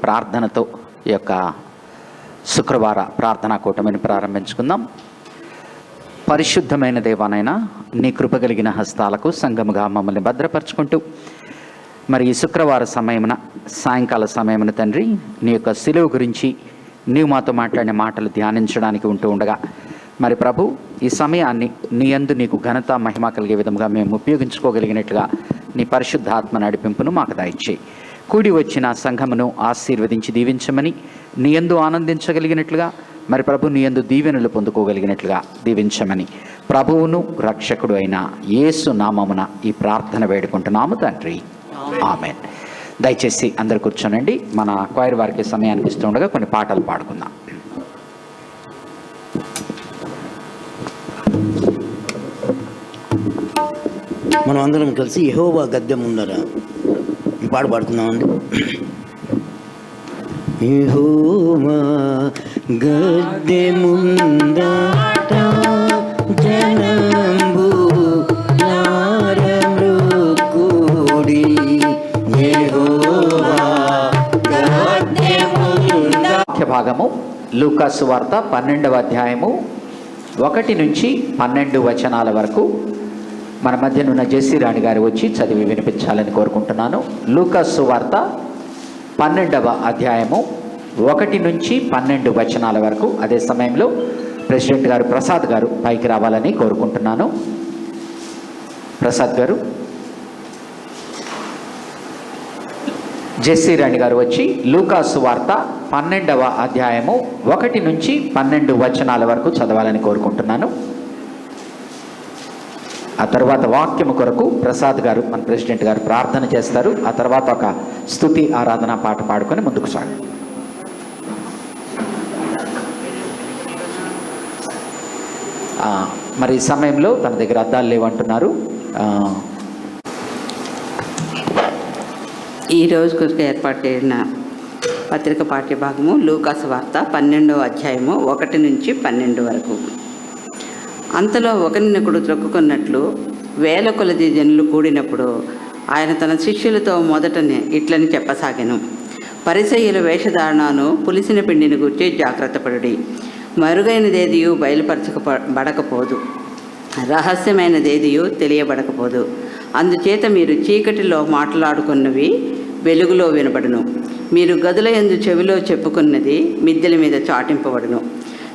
ప్రార్థనతో ఈ యొక్క శుక్రవార ప్రార్థనా కూటమిని ప్రారంభించుకుందాం. పరిశుద్ధమైన దేవానైనా నీ కృప కలిగిన హస్తాలకు సంఘముగా మమ్మల్ని భద్రపరచుకుంటూ మరి ఈ శుక్రవార సమయమున సాయంకాల సమయమున తండ్రి నీ యొక్క శిలువ గురించి నీవు మాతో మాట్లాడిన మాటలు ధ్యానించడానికి ఉంటూ ఉండగా మరి ప్రభు ఈ సమయాన్ని నీ యందు నీకు ఘనత మహిమ కలిగే విధంగా మేము ఉపయోగించుకోగలిగినట్లుగా నీ పరిశుద్ధ ఆత్మ నడిపింపును మాకు దయచేయి. కూడి వచ్చిన సంఘమును ఆశీర్వదించి దీవించమని నీ యందు ఆనందించగలిగినట్లుగా మరి ప్రభు నీ యందు దీవెనలు పొందుకోగలిగినట్లుగా దీవించమని ప్రభువును రక్షకుడు అయిన యేసు నామమున ఈ ప్రార్థన వేడుకుంటున్నాము తండ్రి, ఆమేన్. దయచేసి అందరు కూర్చోనండి. మన క్వైర్ వారికి సమయానికి ఇస్తూ ఉండగా కొన్ని పాటలు పాడుకుందాం. మనం అందరం కలిసి యెహోవా గద్దె ముందర ఈ పాట పాడుకుందామండి. యెహోవా గద్దె ముందర జనంబు నారమృక్కుడి, యెహోవా గద్దె ముందర. ముఖ్య భాగము లూకా సువార్త 12వ అధ్యాయము 1 నుంచి 12 వచనాల వరకు మన మధ్యనున్న జెస్సీ రాణి గారు వచ్చి చదివి వినిపించాలని కోరుకుంటున్నాను. లూకా సువార్త 12వ అధ్యాయము 1 నుంచి 12 వచనాల వరకు. అదే సమయంలో ప్రెసిడెంట్ గారు ప్రసాద్ గారు పైకి రావాలని కోరుకుంటున్నాను. ప్రసాద్ గారు, జెస్సీ రాణి గారు వచ్చి లూకా సువార్త 12వ అధ్యాయము 1 నుంచి 12 వచనాల వరకు చదవాలని కోరుకుంటున్నాను. ఆ తర్వాత వాక్యము కొరకు ప్రసాద్ గారు మన ప్రెసిడెంట్ గారు ప్రార్థన చేస్తారు. ఆ తర్వాత ఒక స్తుతి ఆరాధన పాట పాడుకొని ముందుకు సాగు. మరి ఈ సమయంలో తన దగ్గర అద్దాలు లేవంటున్నారు. ఈ రోజు కొరకు ఏర్పాటు చేసిన పత్రిక పాఠ్య భాగము లూకా సువార్త 12వ అధ్యాయము 1 నుంచి 12 వరకు. అంతలో ఒకరినొకడు త్రొక్కుకున్నట్లు వేల కొలది జనులు కూడినప్పుడు ఆయన తన శిష్యులతో మొదటనే ఇట్లని చెప్పసాగెను. పరిసయ్యుల వేషధారణను పులిసిన పిండిని గురించి జాగ్రత్తపడుడి. మరుగైనదేదియు బయలుపరచబడకపోదు, రహస్యమైనదేదియు తెలియబడకపోదు. అందుచేత మీరు చీకటిలో మాట్లాడుకున్నవి వెలుగులో వినబడును, మీరు గదుల యందు చెవిలో చెప్పుకున్నది మిద్దెల మీద చాటింపబడును.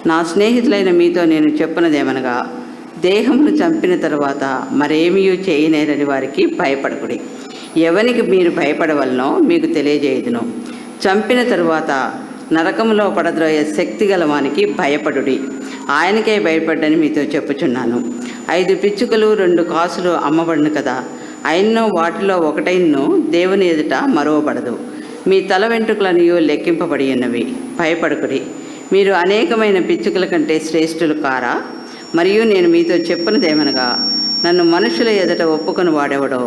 నా స్నేహితులైన మీతో నేను చెప్పినదేమనగా, దేహమును చంపిన తరువాత మరేమీ చేయనేరని వారికి భయపడకుడి. ఎవరికి మీరు భయపడవలనో మీకు తెలియజేయుదును. చంపిన తరువాత నరకములో పడద్రోయే శక్తి గలవానికి భయపడుడి. ఆయనకే భయపడ్డని మీతో చెప్పుచున్నాను. 5 పిచ్చుకలు 2 కాసులు అమ్మబడును కదా, అయినో వాటిలో ఒకటైనను దేవుని ఎదుట మరువబడదు. మీ తల వెంట్రుకలనియు లెక్కింపబడి ఉన్నవి, భయపడకుడి. మీరు అనేకమైన పిచ్చుకల కంటే శ్రేష్ఠులు కారా? మరియు నేను మీతో చెప్పినదేమనగా, నన్ను మనుషుల ఎదుట ఒప్పుకొని వాడెవడో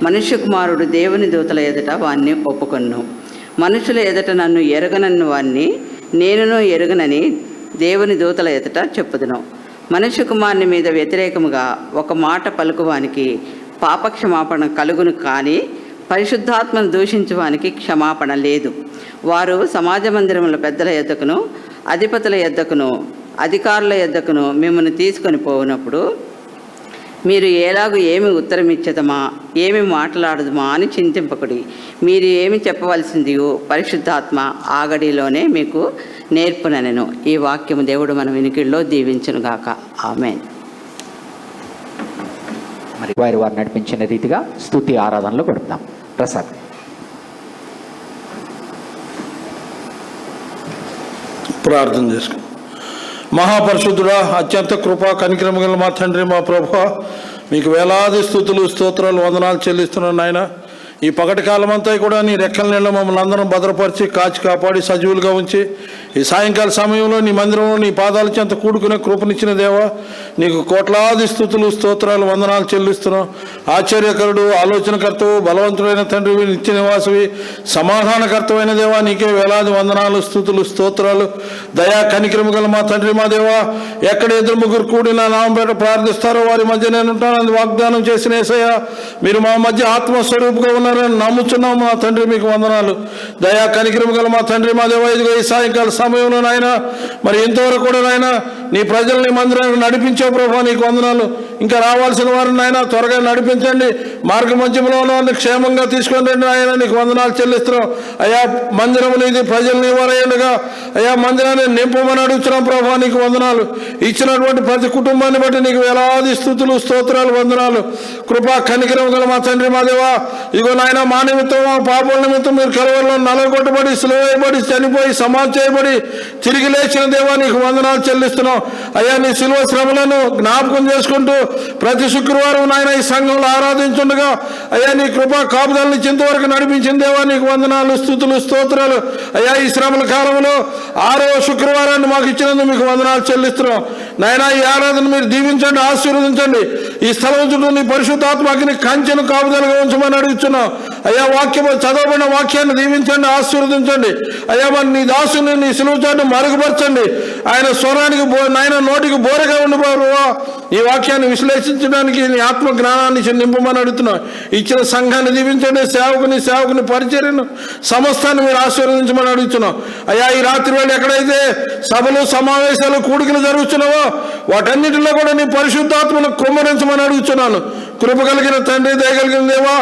మనుష్య కుమారుడు దేవుని దూతల ఎదుట వాణ్ణి ఒప్పుకొన్ను. మనుషుల ఎదుట నన్ను ఎరగనన్ను వాణ్ణి నేనును ఎరుగనని దేవుని దూతల ఎదుట చెప్పుదును. మనుష్య కుమారుని మీద వ్యతిరేకముగా ఒక మాట పలుకువానికి పాపక్షమాపణ కలుగును, కానీ పరిశుద్ధాత్మను దూషించువానికి క్షమాపణ లేదు. వారు సమాజ మందిరముల పెద్దల యొద్దకును అధిపతుల యొద్దకును అధికారుల యొద్దకును మిమ్మల్ని తీసుకొని పోయినప్పుడు మీరు ఎలాగూ ఏమి ఉత్తరం ఇచ్చదమా, ఏమి మాట్లాడదుమా అని చింతింపకుడి. మీరు ఏమి చెప్పవలసిందియో పరిశుద్ధాత్మ ఆగడిలోనే మీకు నేర్పుననెను. ఈ వాక్యము దేవుడు మన వినికిడిలో దీవించునుగాక. ఆమేన్. మరి వారు నడిపించిన రీతిగా స్తుతి ఆరాధనలో గడుపుతాం. ప్రసాద్. ప్రార్థన చేసుకుని. మహాపరిశుద్ధుడా, అత్యంత కృపా కనికరము గల మా తండ్రి, మా ప్రభువా, మీకు వేలాది స్తుతులు స్తోత్రాలు వందనాలు చెల్లిస్తున్నాను నాయన. ఈ పగటి కాలం అంతా కూడా నీ రెక్కల నీళ్ళ మమ్మల్ని అందరం భద్రపరిచి కాచి కాపాడి సజీవులుగా ఉంచి ఈ సాయంకాల సమయంలో నీ మందిరంలో నీ పాదాల చెంత కూడుకునే కృపనిచ్చిన దేవా, నీకు కోట్లాది స్తుతులు స్తోత్రాలు వందనాలు చెల్లిస్తున్నాం. ఆశ్చర్యకరుడు, ఆలోచనకర్తవు, బలవంతుడైన తండ్రివి, నిత్య నివాసవి, సమాధానకర్తమైన దేవా, నీకే వేలాది వందనాలు స్తుతులు స్తోత్రాలు. దయా కనికరము గల మా తండ్రి మా దేవా, ఎక్కడ ఇద్దరు ముగ్గురు కూడి నా నామం పేట ప్రార్థిస్తారో వారి మధ్య నేను ఉంటానని వాగ్దానం చేసిన యేసయ్య, మీరు మా మధ్య ఆత్మస్వరూపుగా ఉన్నారని నమ్ముచున్నాం మా తండ్రి, మీకు వందనాలు. దయా కనికరము గల మా తండ్రి మా దేవా, ఇదిగో ఈ సాయంకాల సమయంలో నాయన మరి ఇంతవరకు కూడా నాయన నీ ప్రజల్ని మందిరాన్ని నడిపించే ప్రభా, నీకు వందనాలు. ఇంకా రావాల్సిన వారిని నాయన త్వరగా నడిపించండి, మార్గ మధ్యంలో ఉన్న క్షేమంగా తీసుకొని రండి నాయన, నీకు వందనాలు చెల్లిస్తున్నాం. అయ్యా మందిరం నీది, ప్రజల్ని ఇవ్వరేండుగా అయ్యా మందిరాన్ని నింపమని అడుగుతున్నాం ప్రభా, నీకు వందనాలు. ఇచ్చినటువంటి ప్రతి కుటుంబాన్ని బట్టి నీకు వేలాది స్తుతులు స్తోత్రాలు వందనాలు. కృపా కనికరం గల మా తండ్రి మా దేవా, ఇదిగో నాయన మా నిమిత్తం మా పాపల నిమిత్తం మీరు కలవరలో నలగొట్టబడి సిలువేయబడి చనిపోయి సమాధి చేయబడి తిరిగి లేచిన దేవా, నీకు వందనాలు చెల్లిస్తున్నాం. అయ్యా నీ శిలువ శ్రమలను జ్ఞాపకం చేసుకుంటూ ప్రతి శుక్రవారం నాయన ఈ సంఘంలో ఆరాధించుండగా అయ్యా నీ కృపా కాపుదలని చింతవరకు నడిపించిన దేవా, నీకు వందనాలు స్తుతులు స్తోత్రాలు. అయ్యా ఈ శ్రమల కాలంలో 6వ శుక్రవారాన్ని మాకు ఇచ్చినందుకు మీకు వందనాలు చెల్లిస్తున్నాం. నాయన ఈ ఆరాధన మీరు దీవించండి, ఆశీర్వదించండి. ఈ స్థలం చుట్టూ నీ పరిశుద్ధాత్మకి కంచెను కాపుదలుగా ఉంచమని అడుగుతున్నాం. అయ్యా వాక్యం చదవబడిన వాక్యాన్ని దీవించండి, ఆశీర్వదించండి. అయ్యా మరి నీ దాసుని నీ సిలువ చాటును మరుగుపరచండి. ఆయన స్వరానికి నాయన నోటికి బోరగా ఉండిపోవా ఈ వాక్యాన్ని విశ్లేషించడానికి నీ ఆత్మ జ్ఞానాన్ని నింపమని అడుగుతున్నాం. ఇచ్చిన సంఘాన్ని దీవించండి, సేవకుని పరిచర్యను సమస్తాన్ని మీరు ఆశీర్వదించమని అడుగుతున్నాం. అయ్యా ఈ రాత్రి వేళ ఎక్కడైతే సభలు సమావేశాలు కూడికలు జరుగుతున్నావో వాటన్నిటిలో కూడా నీ పరిశుద్ధాత్మను కుమ్మరించమని అడుగుతున్నాను. కృప కలిగిన తండ్రి, దయగలిగిన దేవా,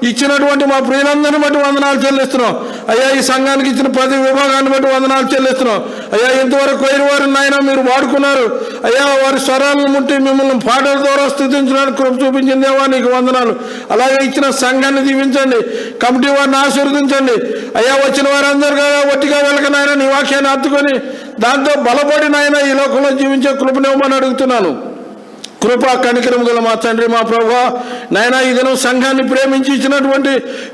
ఇచ్చినటువంటి మా ప్రియులందరిని బట్టి వందనాలు చెల్లిస్తున్నాం. అయ్యా ఈ సంఘానికి ఇచ్చిన ప్రతి విభాగాన్ని బట్టి వందనాలు చెల్లిస్తున్నాం. అయ్యా ఇంతవరకు కోయిన వారిని నాయన మీరు వాడుకున్నారు. అయ్యా వారి స్వరాలను ముట్టి మిమ్మల్ని పాటల ద్వారా స్థుతించడానికి కృప చూపించిన దేవా, నీకు వందనాలు. అలాగే ఇచ్చిన సంఘాన్ని దీవించండి, కమిటీ వారిని ఆశీర్వదించండి. అయ్యా వచ్చిన వారందరిగా ఒట్టిగా వెళ్ళకనైనా నీ వాక్యాన్ని హత్తుకొని దాంతో బలపడి నాయన ఈ లోకంలో జీవించే కృపనివ్వమని అడుగుతున్నాను. కృపా కనికరం గల మా తండ్రి మా ప్రభువా, నాయన ఈ దినం సంఘాన్ని ప్రేమించి ఇచ్చినటువంటి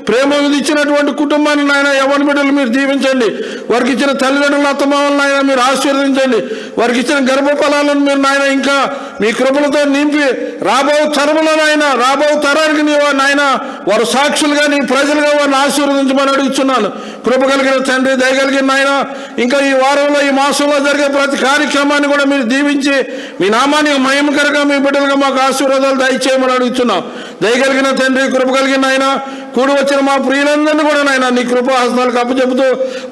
ప్రేమ ఇచ్చినటువంటి కుటుంబాన్ని నాయన యవ్వన బిడ్డలు మీరు దీవించండి. వారికి ఇచ్చిన తల్లిదండ్రుల అత్తమామలను నాయన మీరు ఆశీర్వదించండి. వారికి ఇచ్చిన గర్భఫలాలను మీరు నాయన ఇంకా మీ కృపలతో నింపి రాబో తరములో నాయన రాబో తరానికి నీవు నాయన వారు సాక్షులుగా నీ ప్రజలుగా వారిని ఆశీర్వదించమని అడుగుతున్నాను. కృప కలిగిన తండ్రి, దయగలిగిన నాయన ఇంకా ఈ వారంలో ఈ మాసంలో జరిగే ప్రతి కార్యక్రమాన్ని కూడా మీరు దీవించి మీ నామానికి మహిమకరంగా మీ బిడ్డలుగా మాకు ఆశీర్వాదాలు దయచేయమని అడుగుతున్నాం. దయగలిగిన తండ్రి, కృప కలిగిన ఆయన కూడి వచ్చిన మా ప్రియులందరినీ కూడా నాయన నీ కృపాహస్తాలకు అప్పచెబుతూ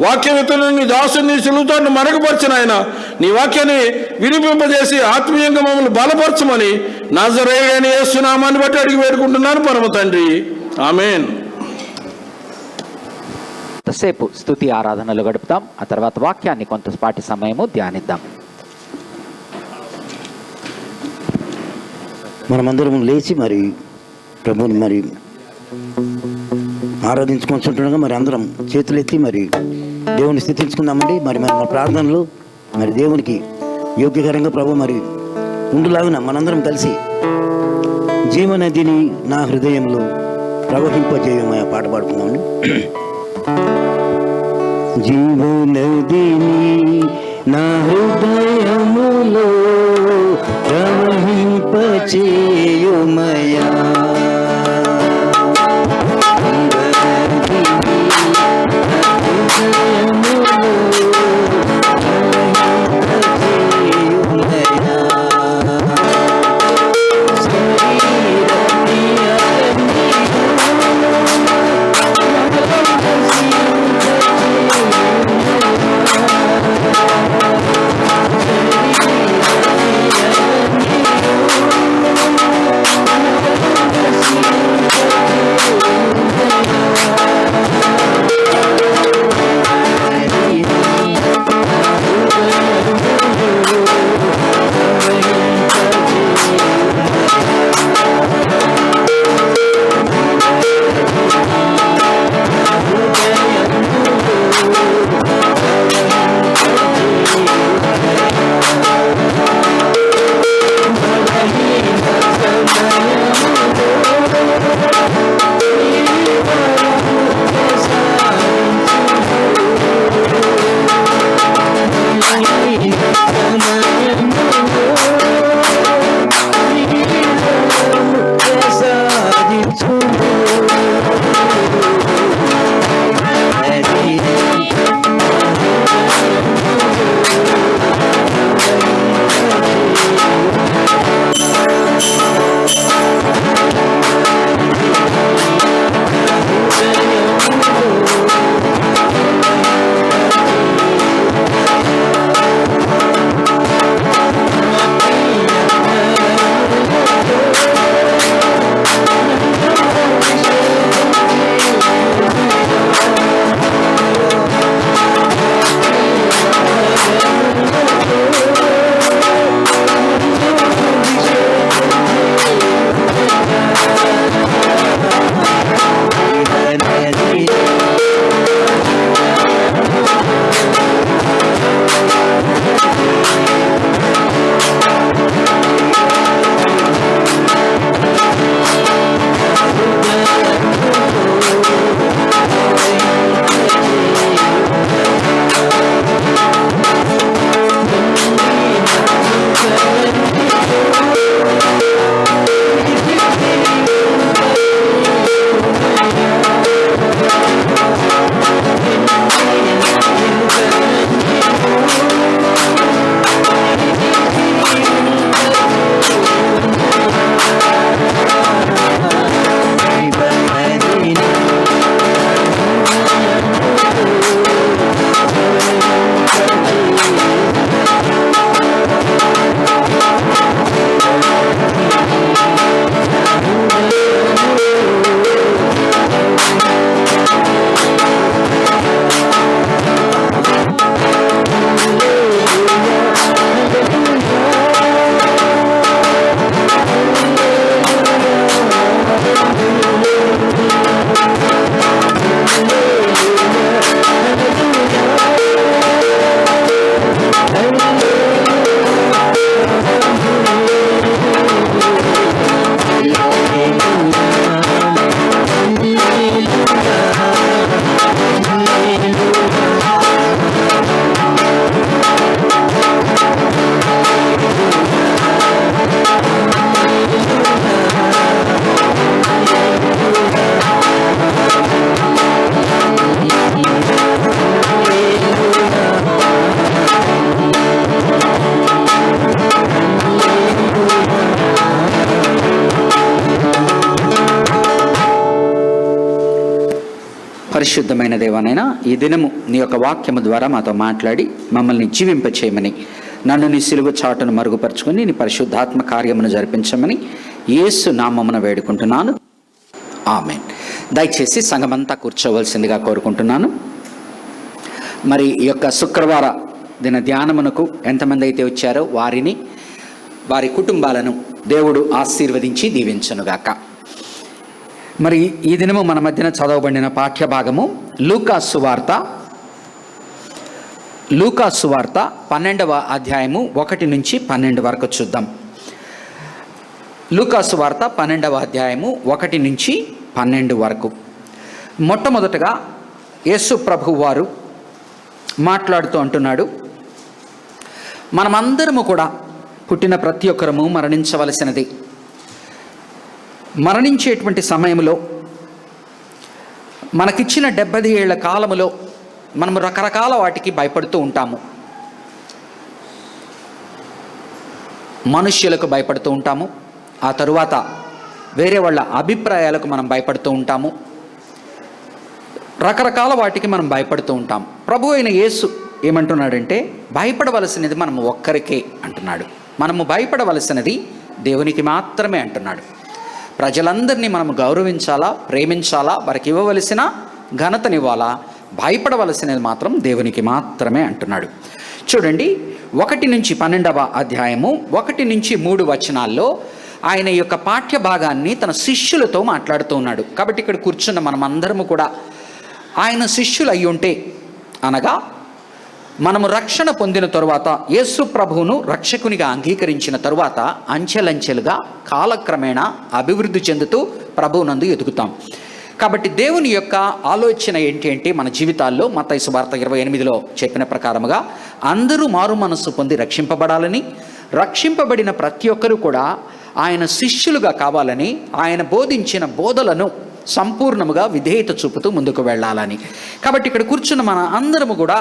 వాక్యవేత్తలను నీ దాసుని నీ సిలువతో మరుగుపరిచిన ఆయన నీ వాక్యాన్ని వినిపింపజేసి ఆత్మీయంగా మమ్మల్ని బలపరచమని నజరేయుడైన యేసు నామాన్ని బట్టి అడిగి వేడుకుంటున్నాను పరమ తండ్రి, ఆమేన్. ఎంతసేపు స్తుతి ఆరాధనలు గడుపుతాం. ఆ తర్వాత వాక్యాన్ని కొంతపాటి సమయము ధ్యానిద్దాం. మనమందరం లేచి మరి ప్రభుని మరి ఆరాధించుకుంటుండగా మరి అందరం చేతులెత్తి మరి దేవుని స్థితించుకుందామండి. మరి మన ప్రార్థనలు మరి దేవునికి యోగ్యకరంగా ప్రభు మరి ఉండులాగున మనందరం కలిసి జీవనదిని నా హృదయంలో ప్రవహింపజేయమని పాట పాడుకుందామండి. జీవనదిని నా హృదయములో ప్రవహింపచేయుమయా, పరిశుద్ధమైన దేవానైనా ఈ దినము నీ యొక్క వాక్యము ద్వారా మాతో మాట్లాడి మమ్మల్ని జీవింపచేయమని, నన్ను నీ సిలువ చాటును మరుగుపరుచుకొని నీ పరిశుద్ధాత్మ కార్యమును జరిపించమని యేసు నామమున వేడుకుంటున్నాను. ఆమేన్. దయచేసి సంఘమంతా కూర్చోవలసిందిగా కోరుకుంటున్నాను. మరి ఈ యొక్క శుక్రవార దిన ధ్యానమునకు ఎంతమంది అయితే వచ్చారో వారిని, వారి కుటుంబాలను దేవుడు ఆశీర్వదించి దీవించునుగాక. మరి ఈ దినము మన మధ్యన చదవబడిన పాఠ్యభాగము లూకాసు సువార్త 12వ అధ్యాయము 1 నుంచి 12 వరకు చూద్దాం. లూకాసు వార్త 12వ అధ్యాయము 1 నుంచి 12 వరకు. మొట్టమొదటగా యేసు ప్రభువు వారు మాట్లాడుతూ అంటున్నాడు, మనమందరము కూడా పుట్టిన ప్రతి ఒక్కరము మరణించవలసినది. మరణించేటువంటి సమయంలో మనకిచ్చిన 70 ఏళ్ల కాలములో మనము రకరకాల వాటికి భయపడుతూ ఉంటాము. మనుష్యులకు భయపడుతూ ఉంటాము, ఆ తరువాత వేరే వాళ్ళ అభిప్రాయాలకు మనం భయపడుతూ ఉంటాము, రకరకాల వాటికి మనం భయపడుతూ ఉంటాం. ప్రభు అయిన యేసు ఏమంటున్నాడంటే, భయపడవలసినది మనము ఒక్కరికే అంటున్నాడు. మనము భయపడవలసినది దేవునికి మాత్రమే అంటున్నాడు. ప్రజలందరినీ మనము గౌరవించాలా, ప్రేమించాలా, వారికి ఇవ్వవలసిన ఘనతనివ్వాలా, భయపడవలసినది మాత్రం దేవునికి మాత్రమే అంటున్నాడు. చూడండి, 1 నుంచి 12వ అధ్యాయము 1 నుంచి 3 వచనాల్లో ఆయన యొక్క పాఠ్య భాగాన్ని తన శిష్యులతో మాట్లాడుతూ ఉన్నాడు. కాబట్టి ఇక్కడ కూర్చున్న మనమందరము కూడా ఆయన శిష్యులు అయి ఉంటే, అనగా మనము రక్షణ పొందిన తరువాత, యేసు ప్రభువును రక్షకునిగా అంగీకరించిన తరువాత అంచెలంచెలుగా కాలక్రమేణా అభివృద్ధి చెందుతూ ప్రభువునందు ఎదుగుతాం. కాబట్టి దేవుని యొక్క ఆలోచన ఏంటి అంటే, మన జీవితాల్లో మత్తయి సువార్త 28లో చెప్పిన ప్రకారముగా అందరూ మారు మనస్సు పొంది రక్షింపబడాలని, రక్షింపబడిన ప్రతి ఒక్కరూ కూడా ఆయన శిష్యులుగా కావాలని, ఆయన బోధించిన బోధలను సంపూర్ణముగా విధేయత చూపుతూ ముందుకు వెళ్ళాలని. కాబట్టి ఇక్కడ కూర్చున్న మన అందరము కూడా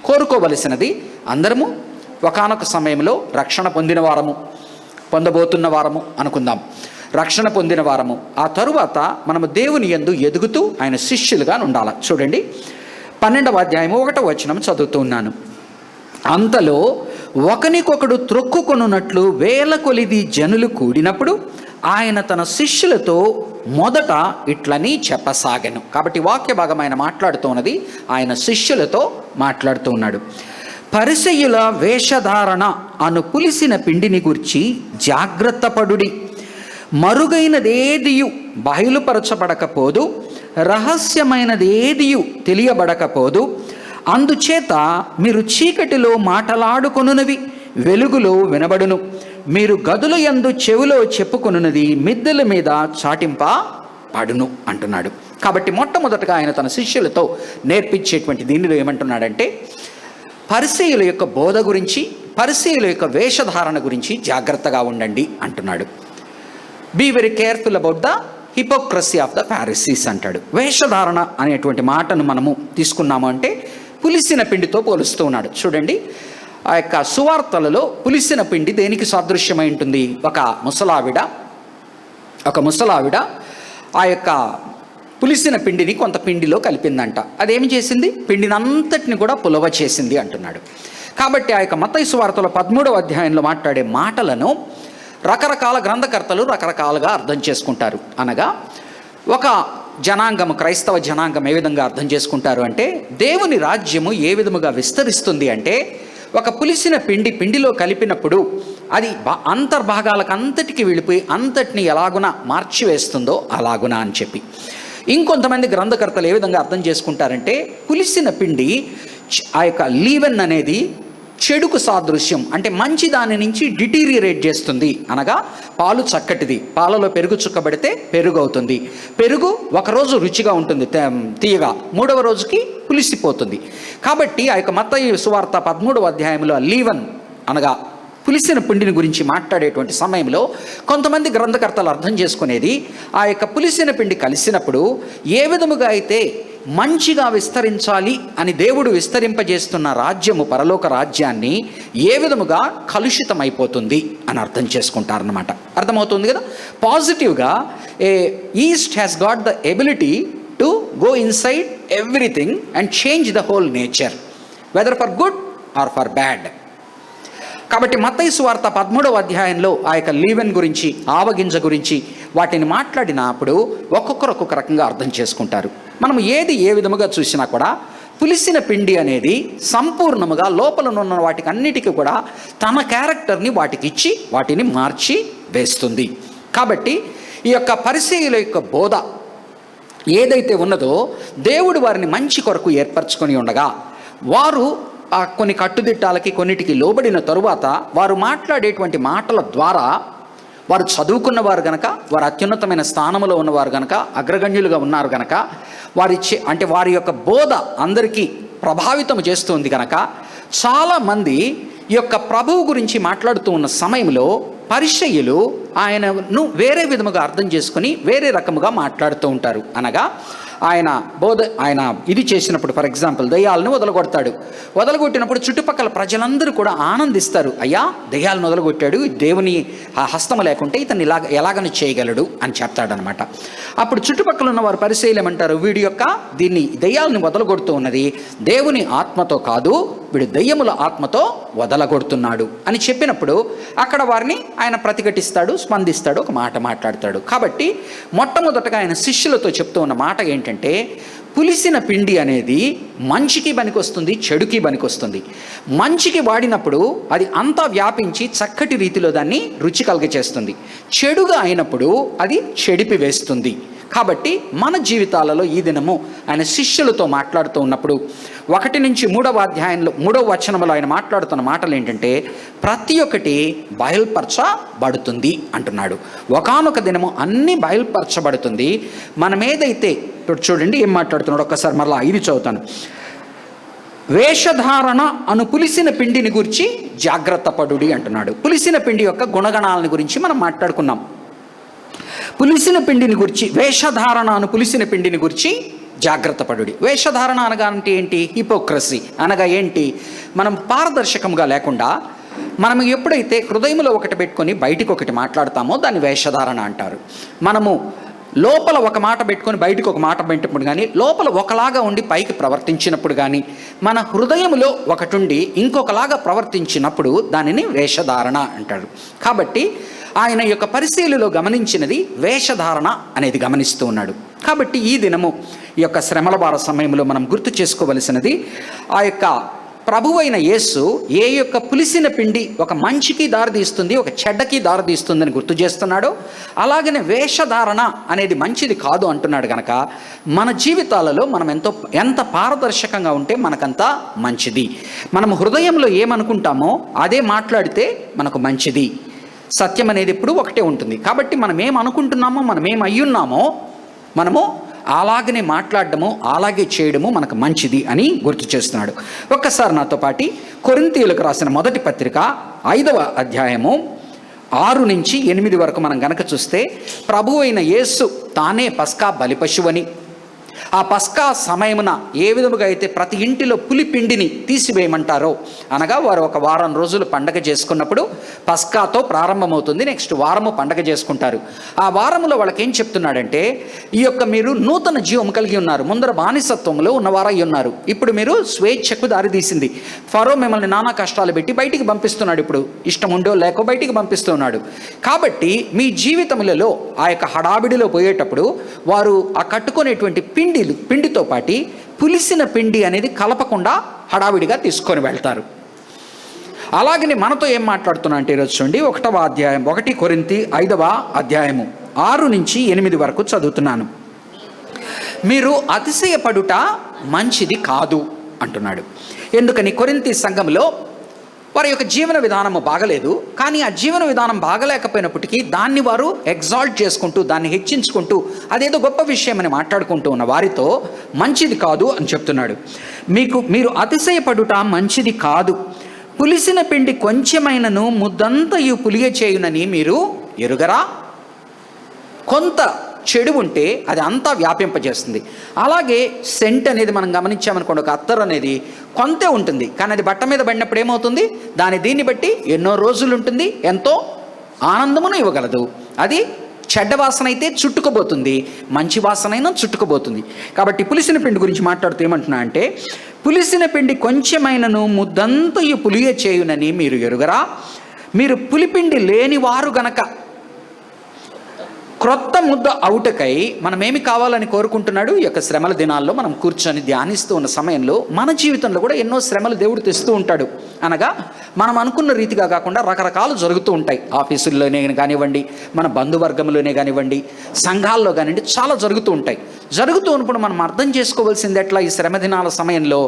కోరుకోవలసినది, అందరము ఒకానొక సమయంలో రక్షణ పొందిన వారము, పొందబోతున్న వారము అనుకుందాం. రక్షణ పొందిన వారము, ఆ తరువాత మనము దేవుని యందు ఎదుగుతూ ఆయన శిష్యులుగా ఉండాలి. చూడండి, 12వ అధ్యాయము 1వ వచనం చదువుతూ ఉన్నాను. అంతలో ఒకనికొకడు త్రొక్కుకొనున్నట్లు వేల కొలిది జనులు కూడినప్పుడు ఆయన తన శిష్యులతో మొదట ఇట్లని చెప్పసాగెను. కాబట్టి వాక్య భాగం ఆయన మాట్లాడుతూ ఉన్నది ఆయన శిష్యులతో మాట్లాడుతూ ఉన్నాడు. పరిసయ్యుల వేషధారణ అను పులిసిన పిండిని గురించి జాగ్రత్త పడుడి. మరుగైనదేదియు బయలుపరచబడకపోదు, రహస్యమైనదేదియు తెలియబడకపోదు. అందుచేత మీరు చీకటిలో మాటలాడుకొనున్నవి వెలుగులో వినబడును, మీరు గదుల యందు చెవిలో చెప్పుకొనున్నది మిద్దెల మీద చాటింపబడును అంటున్నాడు. కాబట్టి మొట్టమొదటగా ఆయన తన శిష్యులతో నేర్పించేటువంటి దీనిలో ఏమంటున్నాడంటే, పరిసయ్యుల యొక్క బోధ గురించి, పరిసయ్యుల యొక్క వేషధారణ గురించి జాగ్రత్తగా ఉండండి అంటున్నాడు. Be very careful about the hypocrisy of the Pharisees అంటాడు. వేషధారణ అనేటువంటి మాటను మనము తీసుకున్నాము అంటే పులిసిన పిండితో పోలుస్తూ ఉన్నాడు. చూడండి, ఆ యొక్క సువార్తలలో పులిసిన పిండి దేనికి సాదృశ్యమై ఉంటుంది? ఒక ముసలావిడ ఆ యొక్క పులిసిన పిండిని కొంత పిండిలో కలిపిందంట. అదేమి చేసింది? పిండిని అంతటిని కూడా పులవ చేసింది అంటున్నాడు. కాబట్టి ఆ యొక్క మత్తయి సువార్తలో 13వ అధ్యాయంలో మాట్లాడే మాటలను రకరకాల గ్రంథకర్తలు రకరకాలుగా అర్థం చేసుకుంటారు. అనగా ఒక జనాంగము, క్రైస్తవ జనాంగం ఏ విధంగా అర్థం చేసుకుంటారు అంటే, దేవుని రాజ్యము ఏ విధముగా విస్తరిస్తుంది అంటే, ఒక పులిసిన పిండిలో కలిపినప్పుడు అది అంతర్భాగాలకు అంతటికి వెళ్ళిపోయి అంతటిని ఎలాగున మార్చివేస్తుందో అలాగున అని చెప్పి. ఇంకొంతమంది గ్రంథకర్తలు ఏ విధంగా అర్థం చేసుకుంటారంటే, పులిసిన పిండి ఆ యొక్క లీవెన్ అనేది చెడుకు సాదృశ్యం, అంటే మంచి దాని నుంచి డిటీరియేట్ చేస్తుంది. అనగా పాలు చక్కటిది, పాలలో పెరుగు చుక్కబడితే పెరుగు అవుతుంది. పెరుగు ఒకరోజు రుచిగా ఉంటుంది తీయగా, 3వ రోజుకి పులిసిపోతుంది. కాబట్టి ఆ యొక్క మత్తయి సువార్త 13వ అధ్యాయంలో లీవెన్ అనగా పులిసిన పిండిని గురించి మాట్లాడేటువంటి సమయంలో కొంతమంది గ్రంథకర్తలు అర్థం చేసుకునేది, ఆ యొక్క పులిసిన పిండి కలిసినప్పుడు ఏ విధముగా అయితే మంచిగా విస్తరించాలి అని దేవుడు విస్తరింపజేస్తున్న రాజ్యము, పరలోక రాజ్యాన్ని ఏ విధముగా కలుషితమైపోతుంది అని అర్థం చేసుకుంటారన్నమాట. అర్థమవుతుంది కదా? పాజిటివ్గా yeast has got the ability to go inside everything and change the whole nature, whether for good or for bad. కాబట్టి మత్తయి సువార్త 13వ అధ్యాయంలో ఆ యొక్క లీవెన్ గురించి, ఆవగింజ గురించి వాటిని మాట్లాడినప్పుడు ఒక్కొక్కరు ఒక్కొక్క రకంగా అర్థం చేసుకుంటారు. మనం ఏది ఏ విధముగా చూసినా కూడా పులిసిన పిండి అనేది సంపూర్ణముగా లోపల ఉన్న వాటికి అన్నిటికీ కూడా తన క్యారెక్టర్ని వాటికి ఇచ్చి వాటిని మార్చి వేస్తుంది. కాబట్టి ఈ యొక్క పరిసయ్యుల యొక్క బోధ ఏదైతే ఉన్నదో దేవుడు వారిని మంచి కొరకు ఏర్పరచుకొని ఉండగా వారు ఆ కొన్ని కట్టుదిట్టాలకి కొన్నిటికి లోబడిన తరువాత వారు మాట్లాడేటువంటి మాటల ద్వారా వారు చదువుకున్నవారు గనక, వారు అత్యున్నతమైన స్థానంలో ఉన్నవారు గనక, అగ్రగణ్యులుగా ఉన్నారు గనక, వారి యొక్క బోధ అందరికీ ప్రభావితం చేస్తుంది గనక చాలామంది ఈ యొక్క ప్రభువు గురించి మాట్లాడుతూ ఉన్న సమయంలో పరిసయ్యులు ఆయనను వేరే విధముగా అర్థం చేసుకుని వేరే రకముగా మాట్లాడుతూ ఉంటారు. అనగా ఆయన ఇది చేసినప్పుడు, ఫర్ ఎగ్జాంపుల్ దయ్యాలను వదలగొట్టినప్పుడు చుట్టుపక్కల ప్రజలందరూ కూడా ఆనందిస్తారు. అయ్యా, దయ్యాలను వదలగొట్టాడు, దేవుని ఆ హస్తము లేకుంటే ఇతన్ని ఎలాగని చేయగలడు అని చెప్తాడనమాట. అప్పుడు చుట్టుపక్కల ఉన్న వారు పరిశీలన ఏమంటారు, దీన్ని దయ్యాలను వదలగొడుతూ ఉన్నది దేవుని ఆత్మతో కాదు, వీడు దయ్యముల ఆత్మతో వదలగొడుతున్నాడు అని చెప్పినప్పుడు అక్కడ వారిని ఆయన ప్రతిఘటిస్తాడు, స్పందిస్తాడు, ఒక మాట మాట్లాడతాడు. కాబట్టి మొట్టమొదటగా ఆయన శిష్యులతో చెప్తూ ఉన్న మాట ఏంటంటే, పులిసిన పిండి అనేది మంచికి పనికొస్తుంది, చెడుకి పనికొస్తుంది. మంచికి వాడినప్పుడు అది అంతా వ్యాపించి చక్కటి రీతిలో దాన్ని రుచి కలుగచేస్తుంది. చెడుగా అయినప్పుడు అది చెడిపి వేస్తుంది. కాబట్టి మన జీవితాలలో ఈ దినము ఆయన శిష్యులతో మాట్లాడుతూ ఉన్నప్పుడు 1 నుంచి 3వ అధ్యాయంలో 3వ వచనంలో ఆయన మాట్లాడుతున్న మాటలు ఏంటంటే, ప్రతి ఒక్కటి బయలుపరచబడుతుంది అంటున్నాడు. ఒకానొక దినము అన్నీ బయలుపరచబడుతుంది. మనం ఏదైతే చూడండి ఏం మాట్లాడుతున్నాడు, ఒక్కసారి మరలా ఇది చదువుతాను. వేషధారణ అను పులిసిన పిండిని గురించి జాగ్రత్త పడుడి అంటున్నాడు. పులిసిన పిండి యొక్క గుణగణాలను గురించి మనం మాట్లాడుకున్నాం. పులిసిన పిండిని గురించి, వేషధారణ అను పులిసిన పిండిని గురించి జాగ్రత్త పడుడి. వేషధారణ అనగా అంటే ఏంటి? హిపోక్రసీ అనగా ఏంటి? మనం పారదర్శకంగా లేకుండా మనం ఎప్పుడైతే హృదయంలో ఒకటి పెట్టుకొని బయటికి ఒకటి మాట్లాడతామో దాన్ని వేషధారణ అంటారు. మనము లోపల ఒక మాట పెట్టుకొని బయటకు ఒక మాట పెట్టినప్పుడు కానీ, లోపల ఒకలాగా ఉండి పైకి ప్రవర్తించినప్పుడు కానీ, మన హృదయంలో ఒకటుండి ఇంకొకలాగా ప్రవర్తించినప్పుడు దానిని వేషధారణ అంటారు. కాబట్టి ఆయన యొక్క పరిశీలిలో గమనించినది వేషధారణ అనేది గమనిస్తూ ఉన్నాడు. కాబట్టి ఈ దినము ఈ యొక్క శ్రమల వార సమయంలో మనం గుర్తు చేసుకోవలసినది, ఆ యొక్క ప్రభువైన యేసు ఏ యొక్క పులిసిన పిండి ఒక మంచికి దారితీస్తుంది, ఒక చెడ్డకి దారితీస్తుందని గుర్తు చేస్తున్నాడు. అలాగనే వేషధారణ అనేది మంచిది కాదు అంటున్నాడు కనుక మన జీవితాలలో మనం ఎంత పారదర్శకంగా ఉంటే మనకంత మంచిది. మనం హృదయంలో ఏమనుకుంటామో అదే మాట్లాడితే మనకు మంచిది. సత్యం అనేది ఎప్పుడు ఒకటే ఉంటుంది. కాబట్టి మనం ఏమనుకుంటున్నామో, మనం ఏమయ్యున్నామో మనము అలాగనే మాట్లాడడము, అలాగే చేయడము మనకు మంచిది అని గుర్తు చేస్తున్నాడు. ఒక్కసారి నాతో పాటి కొరింథీయులకు రాసిన మొదటి పత్రిక 5వ అధ్యాయము 6 నుంచి 8 వరకు మనం గనక చూస్తే, ప్రభువు అయిన యేసు తానే పస్కా బలిపశువని, ఆ పస్కా సమయమున ఏ విధముగా అయితే ప్రతి ఇంటిలో పులిపిండిని తీసివేయమంటారో, అనగా వారు ఒక వారం రోజులు పండగ చేసుకున్నప్పుడు పస్కాతో ప్రారంభమవుతుంది, నెక్స్ట్ వారము పండగ చేసుకుంటారు. ఆ వారములో వాళ్ళకి ఏం చెప్తున్నాడంటే, ఈ యొక్క మీరు నూతన జీవం కలిగి ఉన్నారు, ముందర బానిసత్వంలో ఉన్నవారై ఉన్నారు, ఇప్పుడు మీరు స్వేచ్ఛకు దారితీసింది. ఫరో మిమ్మల్ని నానా కష్టాలు పెట్టి బయటికి పంపిస్తున్నాడు, ఇప్పుడు ఇష్టం ఉండో లేకో బయటికి పంపిస్తున్నాడు. కాబట్టి మీ జీవితములలో ఆ యొక్క హడావిడిలో పోయేటప్పుడు వారు ఆ కట్టుకునేటువంటి పిండితో పాటి పులిసిన పిండి అనేది కలపకుండా హడావిడిగా తీసుకొని వెళ్తారు. అలాగనే మనతో ఏం మాట్లాడుతున్నా అంటే ఈరోజు చూడండి 1వ అధ్యాయం 1 కొరింథీ 5వ అధ్యాయము 6 నుంచి 8 వరకు చదువుతున్నాను. మీరు అతిశయపడుట మంచిది కాదు అంటున్నాడు. ఎందుకని? కొరింథీ సంఘంలో వారి యొక్క జీవన విధానము బాగలేదు, కానీ ఆ జీవన విధానం బాగలేకపోయినప్పటికీ దాన్ని వారు ఎగ్జాల్ట్ చేసుకుంటూ, దాన్ని హెచ్చించుకుంటూ అదేదో గొప్ప విషయం అని మాట్లాడుకుంటూ ఉన్న వారితో మంచిది కాదు అని చెప్తున్నాడు. మీరు అతిశయపడుట మంచిది కాదు. పులిసిన పిండి కొంచెమైనను ముద్దంతయు పులియ చేయునని మీరు ఎరుగరా? కొంత చెడు ఉంటే అది అంతా వ్యాపింపజేస్తుంది. అలాగే సెంట్ అనేది మనం గమనించామనుకోండి, ఒక అత్తర్ అనేది కొంతే ఉంటుంది, కానీ అది బట్ట మీద పడినప్పుడు ఏమవుతుంది, దీన్ని బట్టి ఎన్నో రోజులు ఉంటుంది, ఎంతో ఆనందమును ఇవ్వగలదు. అది చెడ్డ వాసన అయితే చుట్టుకుపోతుంది, మంచి వాసన అయినా చుట్టుకుపోతుంది. కాబట్టి పులిసిన పిండి గురించి మాట్లాడుతూ ఏమంటున్నా అంటే, పులిసిన పిండి కొంచెమైనను ముద్దంతయు పులియ చేయునని మీరు ఎరుగరా? మీరు పులిపిండి లేని వారు గనక క్రొత్త ముద్ద అవుటకై మనం ఏమి కావాలని కోరుకుంటున్నాడు? ఈ యొక్క శ్రమల దినాల్లో మనం కూర్చొని ధ్యానిస్తూ ఉన్న సమయంలో మన జీవితంలో కూడా ఎన్నో శ్రమలు దేవుడు తెస్తూ ఉంటాడు. అనగా మనం అనుకున్న రీతిగా కాకుండా రకరకాలు జరుగుతూ ఉంటాయి. ఆఫీసుల్లోనే కానివ్వండి, మన బంధువర్గంలోనే కానివ్వండి, సంఘాల్లో కానివ్వండి, చాలా జరుగుతూ ఉంటాయి. జరుగుతూ ఉన్నప్పుడు మనం అర్థం చేసుకోవాల్సింది ఎట్లా? ఈ శ్రమ దినాల సమయంలో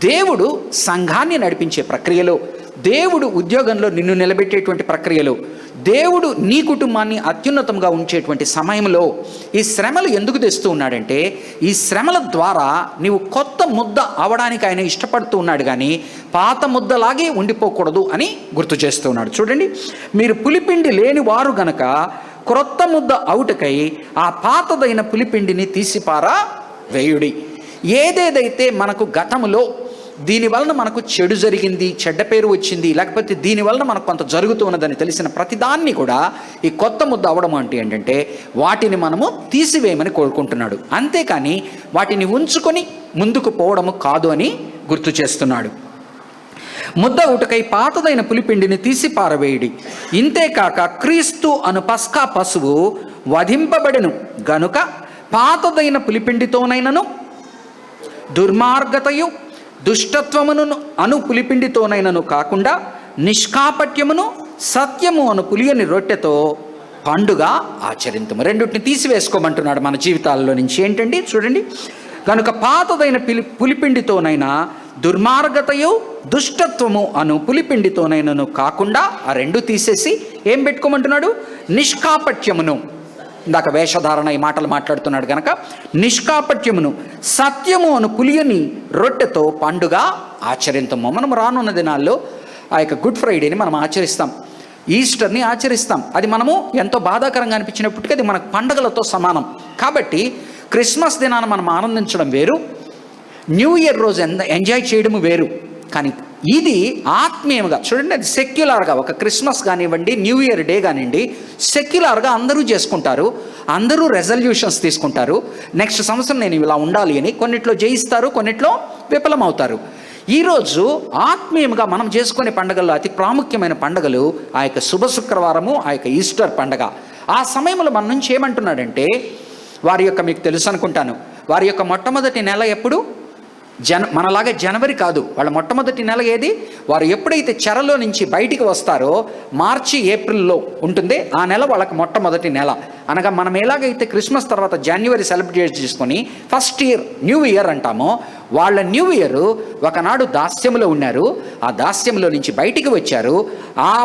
దేవుడు సంఘాన్ని నడిపించే ప్రక్రియలో, దేవుడు ఉద్యోగంలో నిన్ను నిలబెట్టేటువంటి ప్రక్రియలో, దేవుడు నీ కుటుంబాన్ని అత్యున్నతంగా ఉంచేటువంటి సమయంలో ఈ శ్రమలు ఎందుకు తెస్తూ ఉన్నాడంటే, ఈ శ్రమల ద్వారా నీవు కొత్త ముద్ద అవడానికి ఆయన ఇష్టపడుతూ ఉన్నాడు, కానీ పాత ముద్దలాగే ఉండిపోకూడదు అని గుర్తు చేస్తూ ఉన్నాడు. చూడండి, మీరు పులిపిండి లేని వారు గనక క్రొత్త ముద్ద అవుటకై ఆ పాతదైన పులిపిండిని తీసిపారా వేయుడి. ఏదేదైతే మనకు గతములో దీనివలన మనకు చెడు జరిగింది, చెడ్డ పేరు వచ్చింది, లేకపోతే దీనివలన మనకు కొంత జరుగుతూ ఉన్నదని తెలిసిన ప్రతిదాన్ని కూడా ఈ కొత్త ముద్ద అవ్వడం అంటే ఏంటంటే వాటిని మనము తీసివేయమని కోరుకుంటున్నాడు. అంతేకాని వాటిని ఉంచుకొని ముందుకు పోవడము కాదు అని గుర్తు చేస్తున్నాడు. ముద్ద ఉటకై పాతదైన పులిపిండిని తీసి పారవేయుడి. ఇంతేకాక క్రీస్తు అను పస్కా పశువు వధింపబడెను గనుక పాతదైన పులిపిండితోనైనను దుర్మార్గతయు దుష్టత్వమును అను పులిపిండితోనైనను కాకుండా నిష్కాపట్యమును సత్యము అను పులియని రొట్టెతో పండుగ ఆచరింతుము. రెండింటిని తీసివేసుకోమంటున్నాడు మన జీవితాల్లో నుంచి. ఏంటండి? చూడండి, కనుక పాతదైన పులిపిండితోనైనా దుర్మార్గతయు దుష్టత్వము అను పులిపిండితోనైనను కాకుండా ఆ రెండు తీసేసి ఏం పెట్టుకోమంటున్నాడు? నిష్కాపట్యమును. ఇందాక వేషధారణ ఈ మాటలు మాట్లాడుతున్నాడు కనుక నిష్కాపట్యమును సత్యము అను పులియని రొట్టెతో పండుగ ఆచరింతము. మనం రానున్న దినాల్లో ఆ యొక్క గుడ్ ఫ్రైడేని మనం ఆచరిస్తాం, ఈస్టర్ని ఆచరిస్తాం. అది మనము ఎంతో బాధాకరంగా అనిపించినప్పటికీ అది మనకు పండుగలతో సమానం. కాబట్టి క్రిస్మస్ దినాన్ని మనం ఆనందించడం వేరు, న్యూ ఇయర్ రోజు ఎంజాయ్ చేయడం వేరు. కానీ ఇది ఆత్మీయంగా చూడండి, అది సెక్యులర్గా ఒక క్రిస్మస్ కానివ్వండి, న్యూ ఇయర్ డే కానివ్వండి, సెక్యులర్గా అందరూ చేసుకుంటారు, అందరూ రెజల్యూషన్స్ తీసుకుంటారు. నెక్స్ట్ సంవత్సరం నేను ఇలా ఉండాలి అని కొన్నిట్లో జయిస్తారు, కొన్నిట్లో విఫలమవుతారు. ఈరోజు ఆత్మీయంగా మనం చేసుకునే పండుగల్లో అతి ప్రాముఖ్యమైన పండుగలు ఆ యొక్క శుభ శుక్రవారము, ఆ యొక్క ఈస్టర్ పండుగ. ఆ సమయంలో మన నుంచి ఏమంటున్నాడంటే, వారి యొక్క మీకు తెలుసు అనుకుంటాను, వారి యొక్క మొట్టమొదటి నెల ఎప్పుడు? మనలాగా జనవరి కాదు, వాళ్ళ మొట్టమొదటి నెల ఏది? వారు ఎప్పుడైతే చెరలో నుంచి బయటికి వస్తారో మార్చి ఏప్రిల్లో ఉంటుంది ఆ నెల వాళ్ళకి మొట్టమొదటి నెల. అనగా మనం ఎలాగైతే క్రిస్మస్ తర్వాత జనవరి సెలబ్రేట్ చేసుకొని ఫస్ట్ ఇయర్ న్యూ ఇయర్ అంటామో, వాళ్ళ న్యూ ఇయర్ ఒకనాడు దాస్యంలో ఉన్నారు, ఆ దాస్యంలో నుంచి బయటికి వచ్చారు,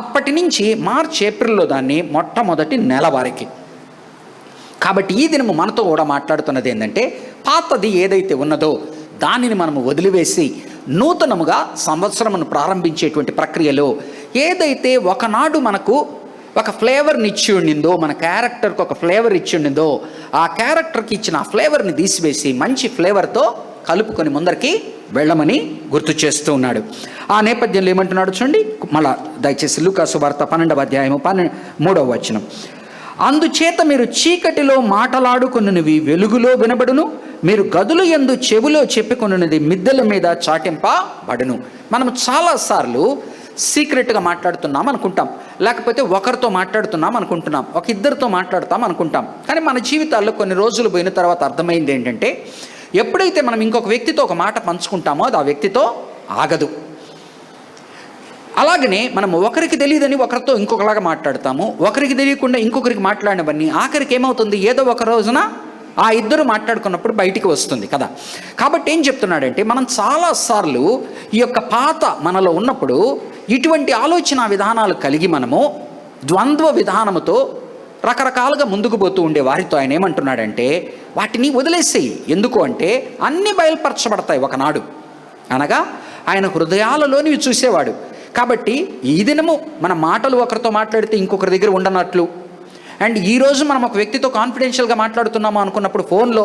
అప్పటి నుంచి మార్చి ఏప్రిల్లో దాన్ని మొట్టమొదటి నెల వారికి. కాబట్టి ఈ దినము మనతో కూడా మాట్లాడుతున్నది ఏంటంటే, పాతది ఏదైతే ఉన్నదో దానిని మనము వదిలివేసి నూతనముగా సంవత్సరమును ప్రారంభించేటువంటి ప్రక్రియలో ఏదైతే ఒకనాడు మనకు ఒక ఫ్లేవర్ని ఇచ్చి ఉండిందో, మన క్యారెక్టర్కి ఒక ఫ్లేవర్ ఇచ్చి ఉండిందో, ఆ క్యారెక్టర్కి ఇచ్చిన ఆ ఫ్లేవర్ని తీసివేసి మంచి ఫ్లేవర్తో కలుపుకొని ముందరికి వెళ్ళమని గుర్తు చేస్తూ ఉన్నాడు. ఆ నేపథ్యంలో ఏమంటున్నాడు చూడండి, మళ్ళా దయచేసి లూకా సువార్త 12వ అధ్యాయము 13వ వచనం. అందుచేత మీరు చీకటిలో మాటలాడుకున్నవి వెలుగులో వినబడును, మీరు గదులు యందు చెవిలో చెప్పుకొనున్నది మిద్దెల మీద చాటింపబడును. మనం చాలాసార్లు సీక్రెట్గా మాట్లాడుతున్నాం అనుకుంటాం, లేకపోతే ఒకరితో మాట్లాడుతున్నాం అనుకుంటున్నాం, ఒక ఇద్దరితో మాట్లాడుతాం అనుకుంటాం. కానీ మన జీవితాల్లో కొన్ని రోజులు పోయిన తర్వాత అర్థమైంది ఏంటంటే, ఎప్పుడైతే మనం ఇంకొక వ్యక్తితో ఒక మాట పంచుకుంటామో అది ఆ వ్యక్తితో ఆగదు. అలాగనే మనం ఒకరికి తెలియదని ఒకరితో ఇంకొకలాగా మాట్లాడతాము, ఒకరికి తెలియకుండా ఇంకొకరికి మాట్లాడినవన్నీ ఆఖరికి ఏమవుతుంది, ఏదో ఒక రోజున ఆ ఇద్దరు మాట్లాడుకున్నప్పుడు బయటికి వస్తుంది కదా. కాబట్టి ఏం చెప్తున్నాడంటే, మనం చాలాసార్లు ఈ యొక్క పాత మనలో ఉన్నప్పుడు ఇటువంటి ఆలోచన విధానాలు కలిగి మనము ద్వంద్వ విధానముతో రకరకాలుగా ముందుకు పోతూ ఉండే వారితో ఆయన ఏమంటున్నాడంటే, వాటిని వదిలేసేయి. ఎందుకు అంటే అన్నీ బయలుపరచబడతాయి ఒకనాడు. అనగా ఆయన హృదయాలలోనివి చూసేవాడు. కాబట్టి ఈ దినము మన మాటలు ఒకరితో మాట్లాడితే ఇంకొకరి దగ్గర ఉండనట్లు, అండ్ ఈరోజు మనం ఒక వ్యక్తితో కాన్ఫిడెన్షియల్గా మాట్లాడుతున్నాము అనుకున్నప్పుడు ఫోన్లో,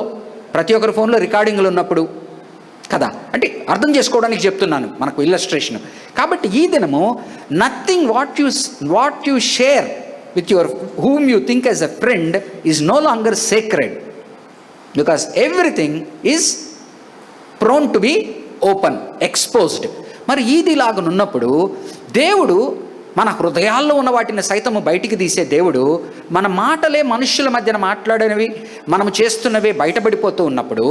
ప్రతి ఒక్కరి ఫోన్లో రికార్డింగ్లు ఉన్నప్పుడు కదా, అంటే అర్థం చేసుకోవడానికి చెప్తున్నాను మనకు ఇల్లస్ట్రేషన్. కాబట్టి ఈ దినము nothing what you share whom you think as a friend is no longer sacred, because everything is prone to be open, exposed. మరి ఇదిలాగనున్నప్పుడు దేవుడు మన హృదయాల్లో ఉన్న వాటిని సైతము బయటికి తీసే దేవుడు మన మాటలే మనుష్యుల మధ్యన మాట్లాడేవి, మనం చేస్తున్నవే బయటపడిపోతూ ఉన్నప్పుడు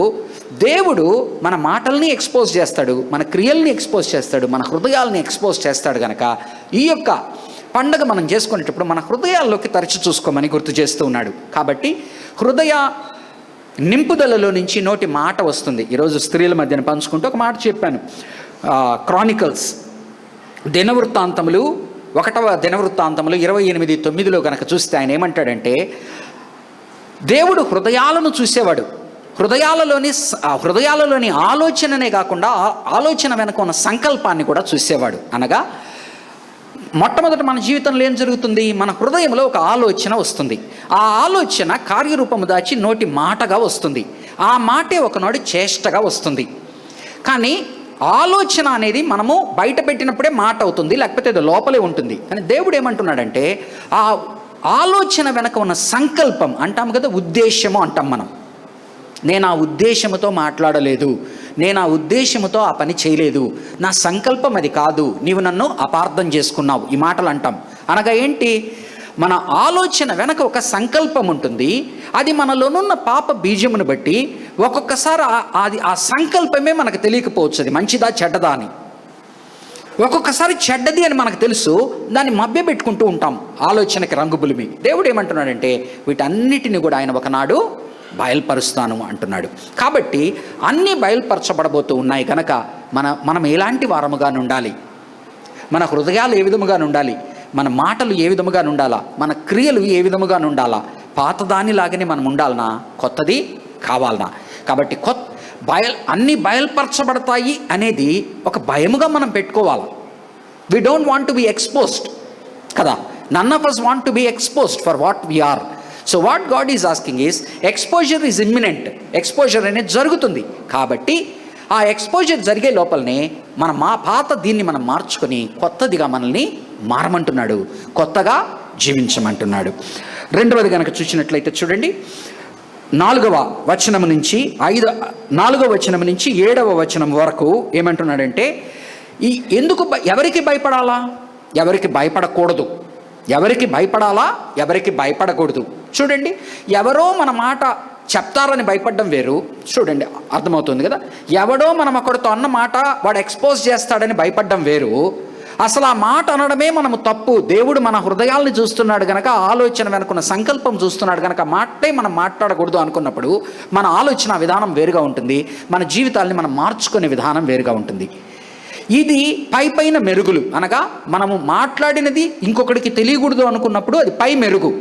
దేవుడు మన మాటల్ని ఎక్స్పోజ్ చేస్తాడు, మన క్రియల్ని ఎక్స్పోజ్ చేస్తాడు, మన హృదయాల్ని ఎక్స్పోజ్ చేస్తాడు. కనుక ఈ యొక్క పండగ మనం చేసుకునేటప్పుడు మన హృదయాల్లోకి తరచి చూసుకోమని గుర్తు చేస్తూ ఉన్నాడు. కాబట్టి హృదయ నింపుదలలో నుంచి నోటి మాట వస్తుంది. ఈరోజు స్త్రీల మధ్యన పంచుకుంటూ ఒక మాట చెప్పాను. క్రానికల్స్ దినవృత్తాంతములు 1వ దినవృత్తాంతములు 28:9 కనుక చూస్తే ఆయన ఏమంటాడంటే, దేవుడు హృదయాలను చూసేవాడు. హృదయాలలోని ఆలోచననే కాకుండా ఆలోచన వెనక ఉన్న సంకల్పాన్ని కూడా చూసేవాడు. అనగా మొట్టమొదట మన జీవితంలో ఏం జరుగుతుంది? మన హృదయంలో ఒక ఆలోచన వస్తుంది. ఆ ఆలోచన కార్యరూపము దాచి నోటి మాటగా వస్తుంది. ఆ మాటే ఒకనాడు చేష్టగా వస్తుంది. కానీ ఆలోచన అనేది మనము బయట పెట్టినప్పుడే మాట అవుతుంది, లేకపోతే అది లోపలే ఉంటుంది. కానీ దేవుడు ఏమంటున్నాడంటే, ఆ ఆలోచన వెనక ఉన్న సంకల్పం అంటాం కదా, ఉద్దేశము అంటాం మనం. నేను ఆ ఉద్దేశముతో మాట్లాడలేదు, నేను ఆ ఉద్దేశముతో ఆ పని చేయలేదు, నా సంకల్పం అది కాదు, నీవు నన్ను అపార్థం చేసుకున్నావు, ఈ మాటలు అంటాం. అనగా ఏంటి? మన ఆలోచన వెనక ఒక సంకల్పం ఉంటుంది. అది మనలోనున్న పాప బీజమును బట్టి ఒక్కొక్కసారి ఆ సంకల్పమే మనకు తెలియకపోవచ్చు, అది మంచిదా చెడ్డదా అని. ఒక్కొక్కసారి చెడ్డది అని మనకు తెలుసు, దాన్ని మభ్య పెట్టుకుంటూ ఉంటాం ఆలోచనకి రంగుబులిమి. దేవుడు ఏమంటున్నాడంటే, వీటన్నిటిని కూడా ఆయన ఒకనాడు బయలుపరుస్తాను అంటున్నాడు. కాబట్టి అన్నీ బయలుపరచబడబోతూ ఉన్నాయి కనుక మనం ఎలాంటి వారముగా ఉండాలి, మన హృదయాలు ఏ విధముగా ఉండాలి, మన మాటలు ఏ విధముగా ఉండాలా, మన క్రియలు ఏ విధముగా ఉండాలా, పాతదానిలాగానే మనం ఉండాలనా, కొత్తది కావాలనా? కాబట్టి అన్నీ బయలుపరచబడతాయి అనేది ఒక భయముగా మనం పెట్టుకోవాలి. We don't want to be exposed కదా. None of us want to be exposed for what we are. So what God is asking is, exposure is imminent. Exposure అనేది జరుగుతుంది. కాబట్టి ఆ ఎక్స్పోజర్ జరిగే లోపలనే పాత దీన్ని మనం మార్చుకొని కొత్తదిగా మనల్ని మారమంటున్నాడు, కొత్తగా జీవించమంటున్నాడు. రెండవది కనుక చూసినట్లయితే చూడండి, 4వ వచనం నుంచి 4వ వచనం నుంచి 7వ వచనం వరకు ఏమంటున్నాడంటే, ఎవరికి భయపడాలా, ఎవరికి భయపడకూడదు, ఎవరికి భయపడాలా, ఎవరికి భయపడకూడదు. చూడండి, ఎవరో మన మాట చెప్తారని భయపడడం వేరు. చూడండి, అర్థమవుతుంది కదా. ఎవడో మనం ఒకరితో అన్న మాట వాడు ఎక్స్పోజ్ చేస్తాడని భయపడడం వేరు. అసలు ఆ మాట అనడమే మనము తప్పు. దేవుడు మన హృదయాల్ని చూస్తున్నాడు కనుక, ఆలోచన వెనుకున్న సంకల్పం చూస్తున్నాడు కనుక మాటే మనం మాట్లాడకూడదు అనుకున్నప్పుడు మన ఆలోచన విధానం వేరుగా ఉంటుంది, మన జీవితాల్ని మనం మార్చుకునే విధానం వేరుగా ఉంటుంది. ఇది పైన మెరుగులు, అనగా మనము మాట్లాడినది ఇంకొకరికి తెలియకూడదు అనుకున్నప్పుడు అది పై మెరుగు.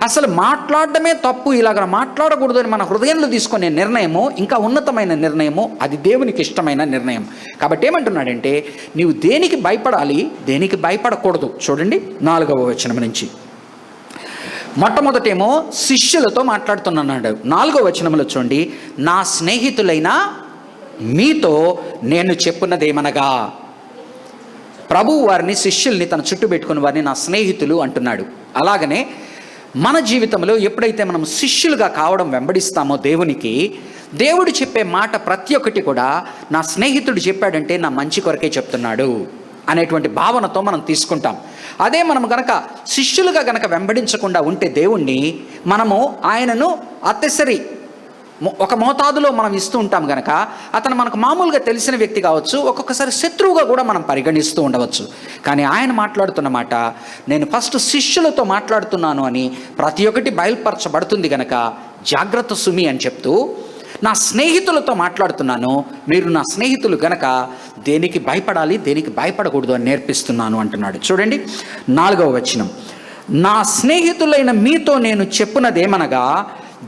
అసలు మాట్లాడడమే తప్పు, ఇలాగ మాట్లాడకూడదు అని మన హృదయంలో తీసుకునే నిర్ణయము ఇంకా ఉన్నతమైన నిర్ణయము, అది దేవునికి ఇష్టమైన నిర్ణయం. కాబట్టి ఏమంటున్నాడంటే, నీవు దేనికి భయపడాలి, దేనికి భయపడకూడదు. చూడండి 4వ వచనం నుంచి. మొట్టమొదటేమో శిష్యులతో మాట్లాడుతున్నాడు. 4వ వచనంలో చూడండి, నా స్నేహితులైన మీతో నేను చెప్పున్నదేమనగా. ప్రభువు వారిని, శిష్యుల్ని తన చుట్టూ పెట్టుకుని వారిని నా స్నేహితులు అంటున్నాడు. అలాగనే మన జీవితంలో ఎప్పుడైతే మనం శిష్యులుగా కావడం వెంబడిస్తామో దేవునికి, దేవుడు చెప్పే మాట ప్రతి ఒక్కటి కూడా నా స్నేహితుడు చెప్పాడంటే నా మంచి కొరకే చెప్తున్నాడు అనేటువంటి భావనతో మనం తీసుకుంటాం. అదే మనం గనక శిష్యులుగా గనక వెంబడించకుండా ఉంటే దేవుణ్ణి, మనము ఆయనను అత్యసరి ఒక మోతాదులో మనం ఇస్తూ ఉంటాం కనుక అతను మనకు మామూలుగా తెలిసిన వ్యక్తి కావచ్చు, ఒక్కొక్కసారి శత్రువుగా కూడా మనం పరిగణిస్తూ ఉండవచ్చు. కానీ ఆయన మాట్లాడుతున్న మాట, నేను ఫస్ట్ శిష్యులతో మాట్లాడుతున్నాను అని ప్రతి ఒక్కటి బయలుపరచబడుతుంది కనుక జాగ్రత్త సుమి అని చెప్తూ, నా స్నేహితులతో మాట్లాడుతున్నాను, మీరు నా స్నేహితులు గనక దేనికి భయపడాలి, దేనికి భయపడకూడదు అని నేర్పిస్తున్నాను అంటున్నాడు. చూడండి 4వ వచనం, నా స్నేహితులైన మీతో నేను చెప్పున్నదేమనగా,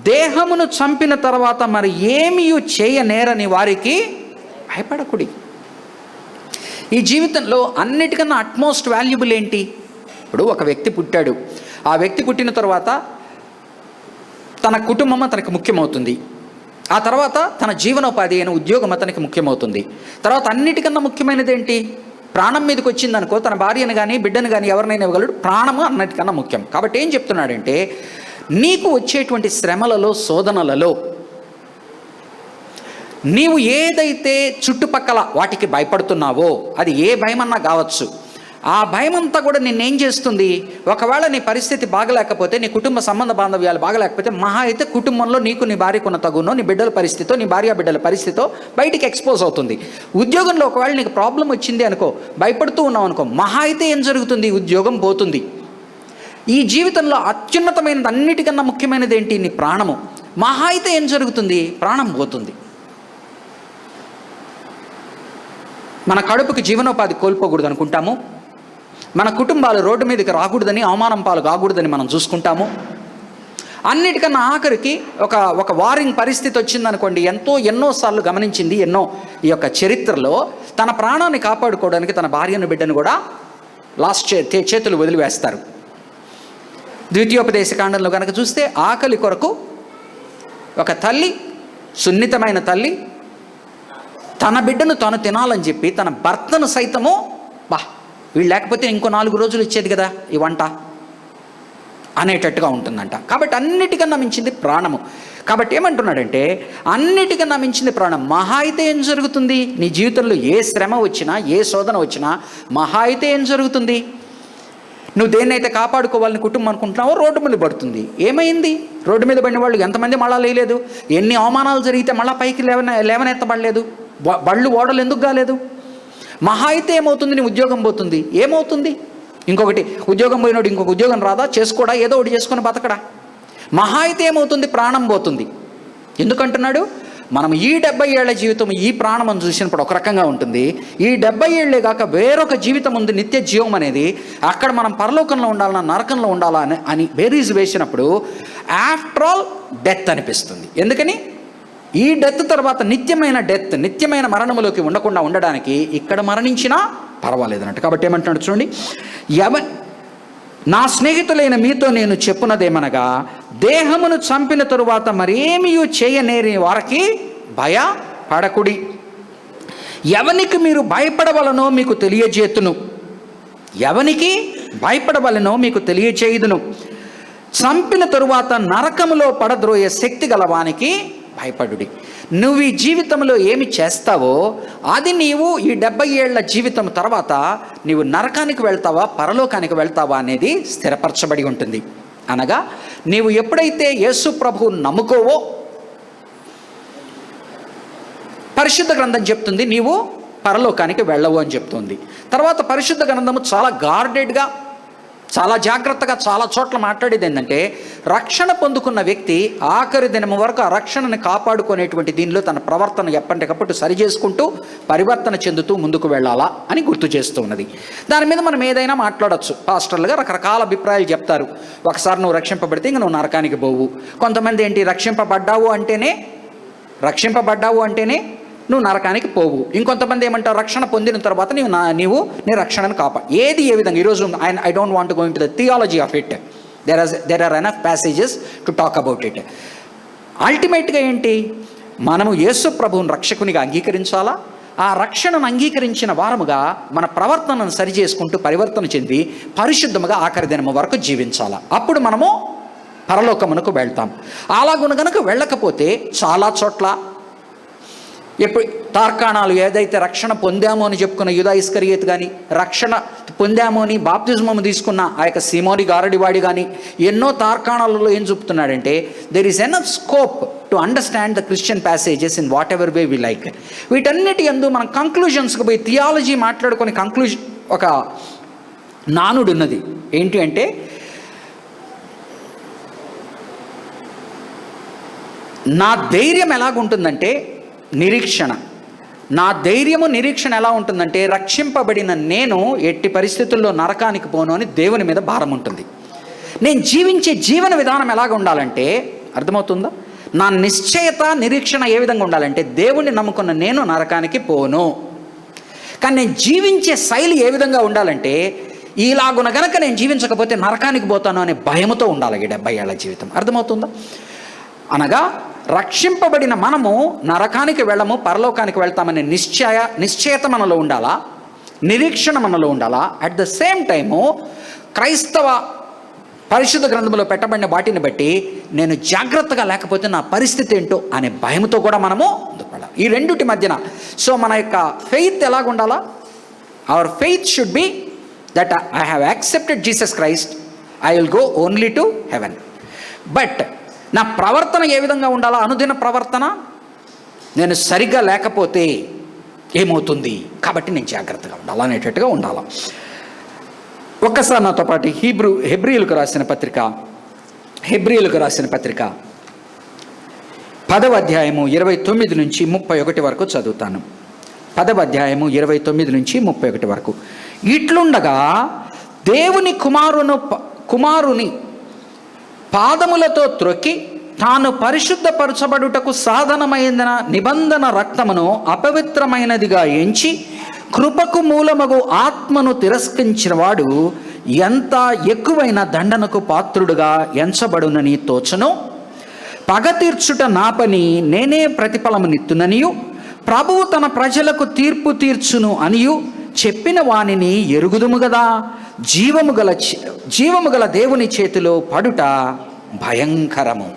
దేహమును చంపిన తర్వాత మరి ఏమీ చేయనేరని వారికి భయపడకుడి. ఈ జీవితంలో అన్నిటికన్నా అట్మోస్ట్ వాల్యుబుల్ ఏంటి? ఇప్పుడు ఒక వ్యక్తి పుట్టాడు, ఆ వ్యక్తి పుట్టిన తర్వాత తన కుటుంబం అతనికి ముఖ్యమవుతుంది, ఆ తర్వాత తన జీవనోపాధి అయిన ఉద్యోగం అతనికి ముఖ్యమవుతుంది, తర్వాత అన్నిటికన్నా ముఖ్యమైనది ఏంటి? ప్రాణం మీదకి వచ్చిందనుకో తన భార్యను కానీ బిడ్డను కానీ ఎవరినైనా ఇవ్వగలడు. ప్రాణము అన్నిటికన్నా ముఖ్యం. కాబట్టి ఏం చెప్తున్నాడంటే, నీకు వచ్చేటువంటి శ్రమలలో, శోధనలలో నీవు ఏదైతే చుట్టుపక్కల వాటికి భయపడుతున్నావో, అది ఏ భయమన్నా కావచ్చు, ఆ భయం అంతా కూడా నిన్నేం చేస్తుంది, ఒకవేళ నీ పరిస్థితి బాగలేకపోతే, నీ కుటుంబ సంబంధ బాంధవ్యాలు బాగలేకపోతే, మహా అయితే కుటుంబంలో నీకు నీ భార్యకున్న తగునో, నీ బిడ్డల పరిస్థితితో, నీ భార్య బిడ్డల పరిస్థితితో బయటికి ఎక్స్పోజ్ అవుతుంది. ఉద్యోగంలో ఒకవేళ నీకు ప్రాబ్లం వచ్చింది అనుకో, భయపడుతూ ఉన్నావు అనుకో, మహా అయితే ఏం జరుగుతుంది, ఉద్యోగం పోతుంది. ఈ జీవితంలో అత్యున్నతమైనది, అన్నిటికన్నా ముఖ్యమైనది ఏంటి, నీ ప్రాణము. మహా అయితే ఏం జరుగుతుంది, ప్రాణం పోతుంది. మన కడుపుకి జీవనోపాధి కోల్పోకూడదు అనుకుంటాము, మన కుటుంబాలు రోడ్డు మీదకి రాకూడదని, అవమానం పాలు కాకూడదని మనం చూసుకుంటాము. అన్నిటికన్నా ఆఖరికి ఒక వారింగ్ పరిస్థితి వచ్చిందనుకోండి, ఎన్నోసార్లు గమనించింది, ఈ యొక్క చరిత్రలో తన ప్రాణాన్ని కాపాడుకోవడానికి తన భార్యను బిడ్డను కూడా చేతులు వదిలివేస్తారు. ద్వితీయోపదేశ కాండంలో కనుక చూస్తే, ఆకలి కొరకు ఒక తల్లి, సున్నితమైన తల్లి, తన బిడ్డను తాను తినాలని చెప్పి తన భర్తను సైతము, వీళ్ళు లేకపోతే ఇంకో 4 రోజులు ఇచ్చేది కదా ఈ వంట అనేటట్టుగా ఉంటుందంట. కాబట్టి అన్నిటికన్నా మించింది ప్రాణము. కాబట్టి ఏమంటున్నాడంటే, అన్నిటికన్నా మించింది ప్రాణం. మహా అయితే ఏం జరుగుతుంది, నీ జీవితంలో ఏ శ్రమ వచ్చినా, ఏ శోధన వచ్చినా, మహా అయితే ఏం జరుగుతుంది, నువ్వు దేన్నైతే కాపాడుకోవాలని కుటుంబం అనుకుంటున్నావో రోడ్డు మీద పడుతుంది. ఏమైంది, రోడ్డు మీద పడిన వాళ్ళు ఎంతమంది మళ్ళా లేలేదు, ఎన్ని అవమానాలు జరిగితే మళ్ళా పైకి లేవనెత్తబడలేదు, బళ్ళు ఓడలు ఎందుకు కాలేదు. మహా అయితే ఏమవుతుంది, నీ ఉద్యోగం పోతుంది. ఏమవుతుంది, ఇంకొకటి ఉద్యోగం పోయినోడు ఇంకొక ఉద్యోగం రాదా, చేసుకోడా, ఏదో ఒకటి చేసుకొని బతకడా. మహా అయితే ఏమవుతుంది, ప్రాణం పోతుంది. ఎందుకంటున్నాడు, మనం ఈ 70 ఏళ్ల జీవితం, ఈ ప్రాణం అని చూసినప్పుడు ఒక రకంగా ఉంటుంది. ఈ 70 ఏళ్లే కాక వేరొక జీవితం ఉంది, నిత్య జీవం అనేది. అక్కడ మనం పరలోకంలో ఉండాలన్నా నరకంలో ఉండాలా అని బేరీజ్ వేసినప్పుడు ఆఫ్టర్ ఆల్ డెత్ అనిపిస్తుంది. ఎందుకని, ఈ డెత్ తర్వాత నిత్యమైన డెత్, నిత్యమైన మరణములోకి ఉండకుండా ఉండడానికి ఇక్కడ మరణించినా పర్వాలేదు అన్నట్టు. కాబట్టి ఏమంటున్నాడు చూడండి, నా స్నేహితులైన మీతో నేను చెప్పున్నదేమనగా, దేహమును చంపిన తరువాత మరేమీ చేయనేరి వారికి భయపడకుడి. ఎవనికి మీరు భయపడవలనో మీకు తెలియజేతును, ఎవనికి భయపడవలనో మీకు తెలియచేయుదును. చంపిన తరువాత నరకములో పడద్రోయే శక్తి గలవానికి భయపడుడి. నువ్వు ఈ జీవితంలో ఏమి చేస్తావో అది నీవు ఈ 70 ఏళ్ల జీవితం తర్వాత నీవు నరకానికి వెళ్తావా, పరలోకానికి వెళ్తావా అనేది స్థిరపరచబడి ఉంటుంది. అనగా నీవు ఎప్పుడైతే యేసు ప్రభువు నమ్ముకోవో, పరిశుద్ధ గ్రంథం చెప్తుంది నీవు పరలోకానికి వెళ్ళవు అని చెప్తుంది. తర్వాత పరిశుద్ధ గ్రంథము చాలా గార్డెడ్గా, చాలా జాగ్రత్తగా చాలా చోట్ల మాట్లాడేది ఏంటంటే, రక్షణ పొందుకున్న వ్యక్తి ఆఖరి దినం వరకు ఆ రక్షణను కాపాడుకునేటువంటి దీనిలో తన ప్రవర్తన ఎప్పటికప్పుడు సరి చేసుకుంటూ పరివర్తన చెందుతూ ముందుకు వెళ్ళాలా అని గుర్తు చేస్తూ ఉన్నది. దాని మీద మనం ఏదైనా మాట్లాడచ్చు. పాస్టర్లుగా రకరకాల అభిప్రాయాలు చెప్తారు. ఒకసారి నువ్వు రక్షింపబడితే ఇంక నువ్వు నరకానికి పోవు. కొంతమంది ఏంటి, రక్షింపబడ్డావు అంటేనే నువ్వు నరకానికి పోవు. ఇంకొంతమంది ఏమంటారు, రక్షణ పొందిన తర్వాత నీవు నీ రక్షణను ఏది ఏ విధంగా. ఈరోజు I don't want go into the theology of it. There are enough passages to talk about it. అల్టిమేట్గా ఏంటి, మనము యేసు ప్రభువుని రక్షకునిగా అంగీకరించాలా. ఆ రక్షణను అంగీకరించిన వారముగా మన ప్రవర్తనను సరి చేసుకుంటూ పరివర్తన చెంది పరిశుద్ధముగా ఆఖరి దినము వరకు జీవించాలా. అప్పుడు మనము పరలోకమునకు వెళ్తాం. అలాగున గనుక వెళ్ళకపోతే చాలా చోట్ల ఎప్పుడు తార్కాణాలు ఏదైతే రక్షణ పొందామో అని చెప్పుకున్న యూదా ఇస్కరియోతు కానీ, రక్షణ పొందామో అని బాప్తిజమము తీసుకున్న ఆ యొక్క సీమోని గారడివాడి కానీ, ఎన్నో తార్కాణాలలో ఏం చూపుతున్నాడంటే, there is enough scope to understand the Christian passages in whatever way we like. వీటన్నిటి యందు మనం కంక్లూజన్స్కి పోయి థియాలజీ మాట్లాడుకొని ఒక నానుడు ఉన్నది. ఏంటి అంటే, నా ధైర్యం ఎలాగుంటుందంటే నిరీక్షణ. నా ధైర్యము నిరీక్షణ ఎలా ఉంటుందంటే, రక్షింపబడిన నేను ఎట్టి పరిస్థితుల్లో నరకానికి పోను అని దేవుని మీద భారం ఉంటుంది. నేను జీవించే జీవన విధానం ఎలాగ ఉండాలంటే, అర్థమవుతుందా, నా నిశ్చయత నిరీక్షణ ఏ విధంగా ఉండాలంటే, దేవుణ్ణి నమ్ముకున్న నేను నరకానికి పోను. కానీ నేను జీవించే శైలి ఏ విధంగా ఉండాలంటే, ఇలాగున గనక నేను జీవించకపోతే నరకానికి పోతాను అనే భయముతో ఉండాలి ఈ 70 ఏళ్ల జీవితం. అర్థమవుతుందా? అనగా రక్షింపబడిన మనము నరకానికి వెళ్ళము, పరలోకానికి వెళ్తామనే నిశ్చయత మనలో ఉండాలా. నిరీక్షణ మనలో ఉండాలా. అట్ ద సేమ్ టైము క్రైస్తవ పరిశుద్ధ గ్రంథంలో పెట్టబడిన వాటిని బట్టి నేను జాగ్రత్తగా లేకపోతే నా పరిస్థితి ఏంటో అనే భయంతో కూడా మనము ముందుకు వెళ్ళాలి. ఈ రెండుటి మధ్యన సో మన యొక్క ఫెయిత్ ఎలాగుండాలా? Our faith should be that I have accepted Jesus Christ, I will go only to heaven. But నా ప్రవర్తన ఏ విధంగా ఉండాలా? అనుదిన ప్రవర్తన నేను సరిగ్గా లేకపోతే ఏమవుతుంది, కాబట్టి నేను జాగ్రత్తగా ఉండాలి అనేటట్టుగా ఉండాలి. ఒక్కసారి నాతో పాటు హెబ్రీయులకు రాసిన పత్రిక 10వ అధ్యాయము 29 నుంచి 31 వరకు చదువుతాను. 10వ అధ్యాయము 29 నుంచి 31 వరకు. ఇట్లుండగా దేవుని కుమారుని పాదములతో త్రొక్కి తాను పరిశుద్ధపరచబడుటకు సాధనమైన నిబంధన రక్తమును అపవిత్రమైనదిగా ఎంచి కృపకు మూలమగు ఆత్మను తిరస్కరించిన వాడు ఎంత ఎక్కువైన దండనకు పాత్రుడుగా ఎంచబడునని తోచను. పగ తీర్చుట నా పని, నేనే ప్రతిఫలమునిత్తుననియు ప్రభువు తన ప్రజలకు తీర్పు తీర్చును అనియు చెప్పిన వానిని ఎరుగుదుము గదా. జీవము గల దేవుని చేతిలో పడుట భయంకరము.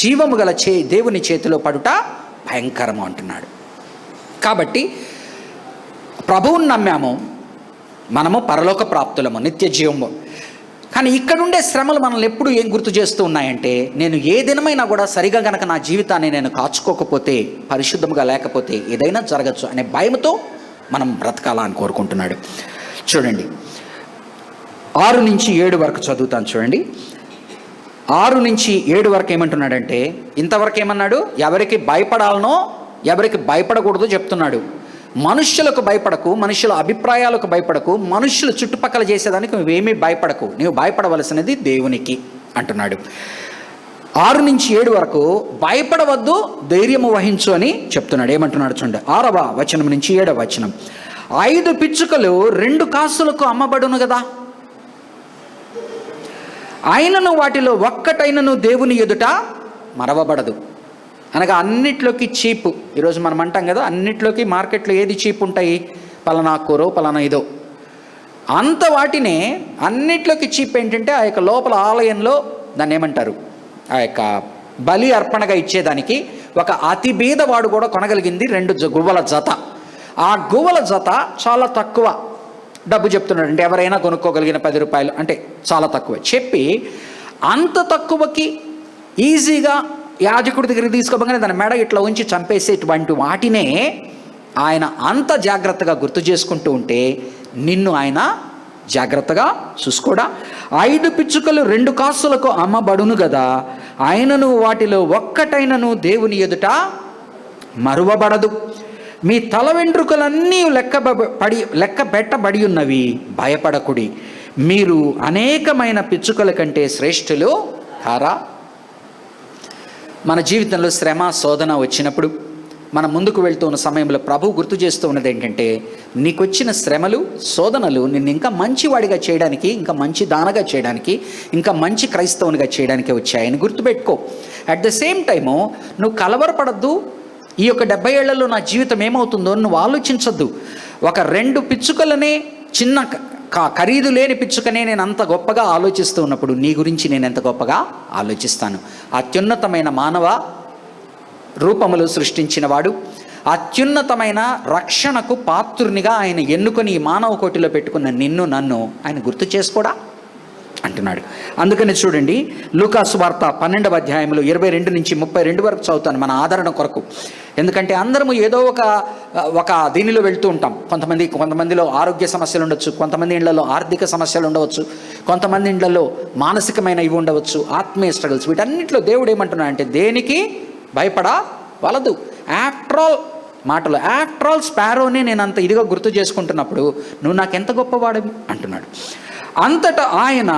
జీవము గల దేవుని చేతిలో పడుట భయంకరము అంటున్నాడు. కాబట్టి ప్రభువుని నమ్మాము, మనము పరలోక ప్రాప్తులము, నిత్య జీవము. కానీ ఇక్కడుండే శ్రమలు మనల్ని ఎప్పుడు ఏం గుర్తు చేస్తూ ఉన్నాయంటే, నేను ఏ దినమైనా కూడా సరిగా గనక నా జీవితాన్ని నేను కాచుకోకపోతే, పరిశుద్ధంగా లేకపోతే ఏదైనా జరగచ్చు అనే భయంతో మనం బ్రతకాలా అని కోరుకుంటున్నాడు. చూడండి 6 నుంచి 7 వరకు చదువుతాను. చూడండి 6 నుంచి 7 వరకు ఏమంటున్నాడంటే, ఇంతవరకు ఏమన్నాడు? ఎవరికి భయపడాలనో ఎవరికి భయపడకూడదో చెప్తున్నాడు. మనుష్యులకు భయపడకు, మనుషుల అభిప్రాయాలకు భయపడకు, మనుషులు చుట్టుపక్కల చేసేదానికి నువ్వేమీ భయపడకు, నీవు భయపడవలసినది దేవునికి అంటున్నాడు. 6 నుంచి 7 వరకు భయపడవద్దు, ధైర్యము వహించు అని చెప్తున్నాడు. ఏమంటున్నాడు చూడండి 6వ వచనం నుంచి 7వ వచనం. 5 పిచ్చుకలు 2 కాసులకు అమ్మబడును కదా, ఆయనను వాటిలో ఒక్కటైనను దేవుని ఎదుట మరవబడదు. అనగా అన్నిట్లోకి చీప్. ఈరోజు మనం అంటాం కదా, అన్నిట్లోకి మార్కెట్లో ఏది చీప్ ఉంటాయి, పలానా కూరో పలానా ఇదో, అంత వాటినే అన్నిట్లోకి చీప్ ఏంటంటే ఆ యొక్క లోపల ఆలయంలో దాన్ని ఏమంటారు, ఆ యొక్క బలి అర్పణగా ఇచ్చేదానికి ఒక అతి బీదవాడు కూడా కొనగలిగింది 2 గువ్వల జత. ఆ గువ్వల జత చాలా తక్కువ డబ్బు చెప్తున్నాడు. అంటే ఎవరైనా కొనుక్కోగలిగిన 10 రూపాయలు అంటే చాలా తక్కువ చెప్పి, అంత తక్కువకి ఈజీగా యాజకుడి దగ్గరికి తీసుకోగానే దాని మెడ ఇట్లా ఉంచి చంపేసేటువంటి వాటినే ఆయన అంత జాగ్రత్తగా గుర్తు చేసుకుంటూ ఉంటే నిన్ను ఆయన జాగ్రత్తగా చూసుకోడా. 5 పిచ్చుకలు 2 కాసులకు అమ్మబడును కదా, ఆయనను వాటిలో ఒక్కటైనను దేవుని ఎదుట మరువబడదు. మీ తల వెంట్రుకలన్నీ లెక్క పెట్టబడి ఉన్నవి, భయపడకుడి. మీరు అనేకమైన పిచ్చుకల కంటే శ్రేష్ఠులు కారా. మన జీవితంలో శ్రమ శోధన వచ్చినప్పుడు మనం ముందుకు వెళ్తూ ఉన్న సమయంలో ప్రభు గుర్తు చేస్తూ ఉన్నది ఏంటంటే, నీకు వచ్చిన శ్రమలు శోధనలు నిన్ను ఇంకా మంచివాడిగా చేయడానికి, ఇంకా మంచి దానగా చేయడానికి, ఇంకా మంచి క్రైస్తవునిగా చేయడానికే వచ్చాయని గుర్తుపెట్టుకో. అట్ ద సేమ్ టైము నువ్వు కలవరపడద్దు. ఈ యొక్క 70 ఏళ్లలో నా జీవితం ఏమవుతుందో నువ్వు ఆలోచించద్దు. ఒక 2 పిచ్చుకలనే, చిన్న ఖరీదు లేని పిచ్చుకనే నేను అంత గొప్పగా ఆలోచిస్తూ ఉన్నప్పుడు నీ గురించి నేను ఎంత గొప్పగా ఆలోచిస్తాను. అత్యున్నతమైన మానవ రూపములు సృష్టించిన వాడు, అత్యున్నతమైన రక్షణకు పాత్రునిగా ఆయన ఎన్నుకొని ఈ మానవ కోటిలో పెట్టుకున్న నిన్ను నన్ను ఆయన గుర్తు చేసుకోడా అంటున్నాడు. అందుకని చూడండి లూకాసు వార్త 12వ అధ్యాయంలో 22 నుంచి 32 వరకు చదువుతాను మన ఆదరణ కొరకు. ఎందుకంటే అందరము ఏదో ఒక దీనిలో వెళ్తూ ఉంటాం. కొంతమందిలో ఆరోగ్య సమస్యలు ఉండొచ్చు, కొంతమంది ఇళ్లలో ఆర్థిక సమస్యలు ఉండవచ్చు, కొంతమంది ఇళ్లలో మానసికమైన ఇవి ఉండవచ్చు, ఆత్మీయ స్ట్రగుల్స్. వీటన్నిటిలో దేవుడు ఏమంటున్నాడంటే దేనికి భయపడవలదు. ఆఫ్టర్ ఆల్ స్పారోని నేను అంత ఇదిగా గుర్తు చేసుకుంటున్నప్పుడు నువ్వు నాకెంత గొప్పవాడివి అంటున్నాడు. అంతటా ఆయన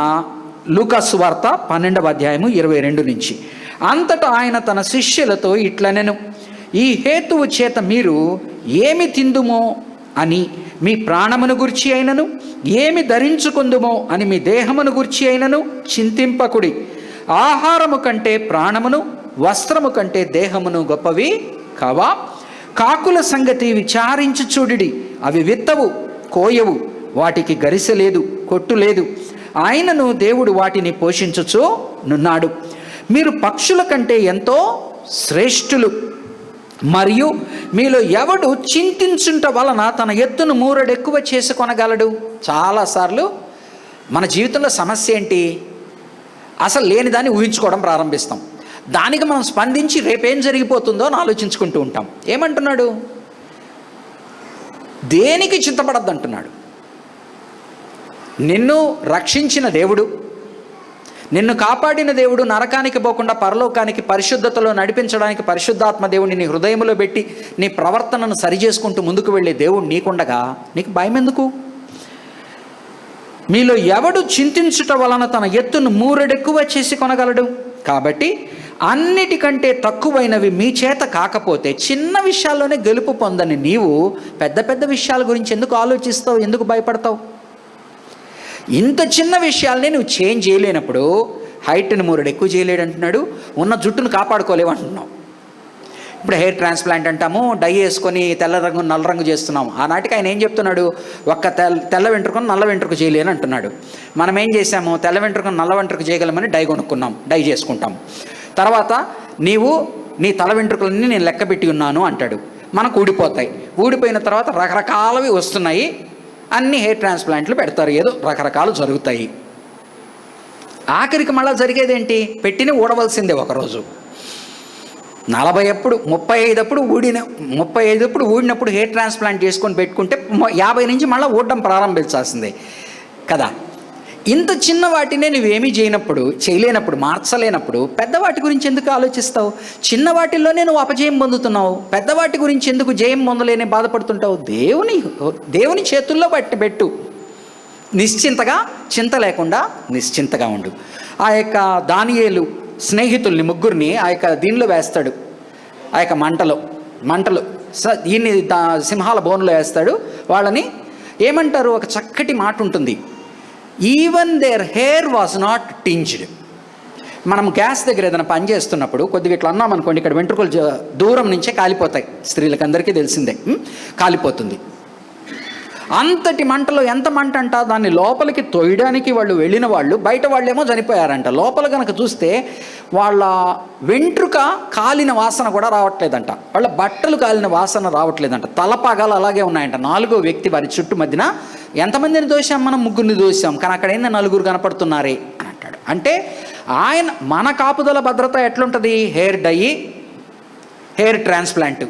లూకాసు వార్త 12వ అధ్యాయము 22 నుంచి, అంతటా ఆయన తన శిష్యులతో ఇట్లనెను, ఈ హేతువు చేత మీరు ఏమి తిందుమో అని మీ ప్రాణమును గుర్చి అయినను, ఏమి ధరించుకుందుమో అని మీ దేహమును గుర్చి అయినను చింతింపకుడి. ఆహారము కంటే ప్రాణమును, వస్త్రము కంటే దేహమును గొప్పవి కావా. కాకుల సంగతి విచారించి చూడుడి, అవి విత్తవు, కోయవు, వాటికి గరిసె లేదు, కొట్టు లేదు, ఆయనను దేవుడు వాటిని పోషించుచు నున్నాడు. మీరు పక్షుల కంటే ఎంతో శ్రేష్ఠులు. మరియు మీలో ఎవడు చింతించుట వలన తన ఎత్తును మూరెడెక్కువ చేసుకొనగలడు? చాలాసార్లు మన జీవితంలో సమస్య ఏంటి? అసలు లేని దాన్ని ఊహించుకోవడం ప్రారంభిస్తాం. దానికి మనం స్పందించి రేపేం జరిగిపోతుందో అని ఆలోచించుకుంటూ ఉంటాం. ఏమంటున్నాడు? దేనికి చింతపడద్దు అంటున్నాడు. నిన్ను రక్షించిన దేవుడు, నిన్ను కాపాడిన దేవుడు, నరకానికి పోకుండా పరలోకానికి పరిశుద్ధతలో నడిపించడానికి పరిశుద్ధాత్మ దేవుడిని నీ హృదయంలో పెట్టి నీ ప్రవర్తనను సరిచేసుకుంటూ ముందుకు వెళ్ళే దేవుడు నీకుండగా నీకు భయం ఎందుకు? మీలో ఎవడు చింతించుట వలన తన ఎత్తును మూరెడెక్కువ చేసి కొనగలడు? కాబట్టి అన్నిటికంటే తక్కువైనవి మీ చేత కాకపోతే చిన్న విషయాల్లోనే గెలుపు పొందని నీవు పెద్ద పెద్ద విషయాల గురించి ఎందుకు ఆలోచిస్తావు? ఎందుకు భయపడతావు? ఇంత చిన్న విషయాలనే నువ్వు చేంజ్ చేయలేనప్పుడు హైట్ని మూరెడు ఎక్కువ చేయలేడు అంటున్నాడు. ఉన్న జుట్టును కాపాడుకోలేవు అంటున్నావు. ఇప్పుడు హెయిర్ ట్రాన్స్ప్లాంట్ అంటాము, డై వేసుకొని తెల్ల రంగు నల్ల రంగు చేస్తున్నాము. ఆనాటికి ఆయన ఏం చెప్తున్నాడు? ఒక్క తెల్ల వెంట్రుకను నల్ల వెంట్రుక చేయలేని అంటున్నాడు. మనం ఏం చేసాము? తెల్ల వెంట్రుకను నల్ల వెంట్రుక చేయగలమని డై కొనుక్కున్నాం, డై చేసుకుంటాం. తర్వాత నీవు నీ తల వెంట్రుకలన్నీ నేను లెక్క పెట్టి ఉన్నాను అంటాడు. మనకు ఊడిపోతాయి. ఊడిపోయిన తర్వాత రకరకాలవి వస్తున్నాయి, అన్ని హెయిర్ ట్రాన్స్ప్లాంట్లు పెడతారు, ఏదో రకరకాలు జరుగుతాయి. ఆఖరికి మళ్ళీ జరిగేదేంటి? పెట్టిన ఊడవలసిందే ఒకరోజు. 40 అప్పుడు 35 అప్పుడు 35 అప్పుడు ఊడినప్పుడు హెయిర్ ట్రాన్స్ప్లాంట్ చేసుకొని పెట్టుకుంటే 50 నుంచి మళ్ళీ ఊడడం ప్రారంభించాల్సిందే కదా. ఇంత చిన్న వాటినే నువ్వేమీ చేయలేనప్పుడు, మార్చలేనప్పుడు పెద్దవాటి గురించి ఎందుకు ఆలోచిస్తావు? చిన్న వాటిల్లోనే నువ్వు అపజయం పొందుతున్నావు, పెద్దవాటి గురించి ఎందుకు జయం పొందలేని బాధపడుతుంటావు? దేవుని చేతుల్లో పెట్టు. నిశ్చింతగా, చింత లేకుండా నిశ్చింతగా ఉండు. ఆ యొక్క దానియేలు స్నేహితుల్ని ముగ్గురిని ఆ యొక్క దీనిలో వేస్తాడు, ఆ యొక్క మంటలు ఈయన్ని సింహాల బోన్లో వేస్తాడు. వాళ్ళని ఏమంటారు? ఒక చక్కటి మాట ఉంటుంది, even their hair was not tinged. మనం గ్యాస్ దగ్గర ఏదైనా పని చేస్తున్నప్పుడు కొద్దిగా ఇట్లా అన్నాం అనుకోండి, ఇక్కడ వెంట్రుకలు దూరం నుంచే కాలిపోతాయి. స్త్రీలకు అందరికీ తెలిసిందే, కాలిపోతుంది. అంతటి మంటలో, ఎంత మంట అంట, దాన్ని లోపలికి తొయ్యడానికి వాళ్ళు వెళ్ళిన వాళ్ళు, బయట వాళ్ళేమో చనిపోయారంట. లోపల కనుక చూస్తే వాళ్ళ వెంట్రుక కాలిన వాసన కూడా రావట్లేదంట, వాళ్ళ బట్టలు కాలిన వాసన రావట్లేదంట, తలపాగాలు అలాగే ఉన్నాయంట. 4వ వ్యక్తి వారి చుట్టూ మధ్యన ఎంతమందిని దోసాం? మనం 3 దోసాం, కానీ అక్కడ ఏంది 4 కనపడుతున్నారే అని అంటాడు. అంటే ఆయన మన కాపుదల భద్రత ఎట్లుంటుంది? Hair dye, hair transplant.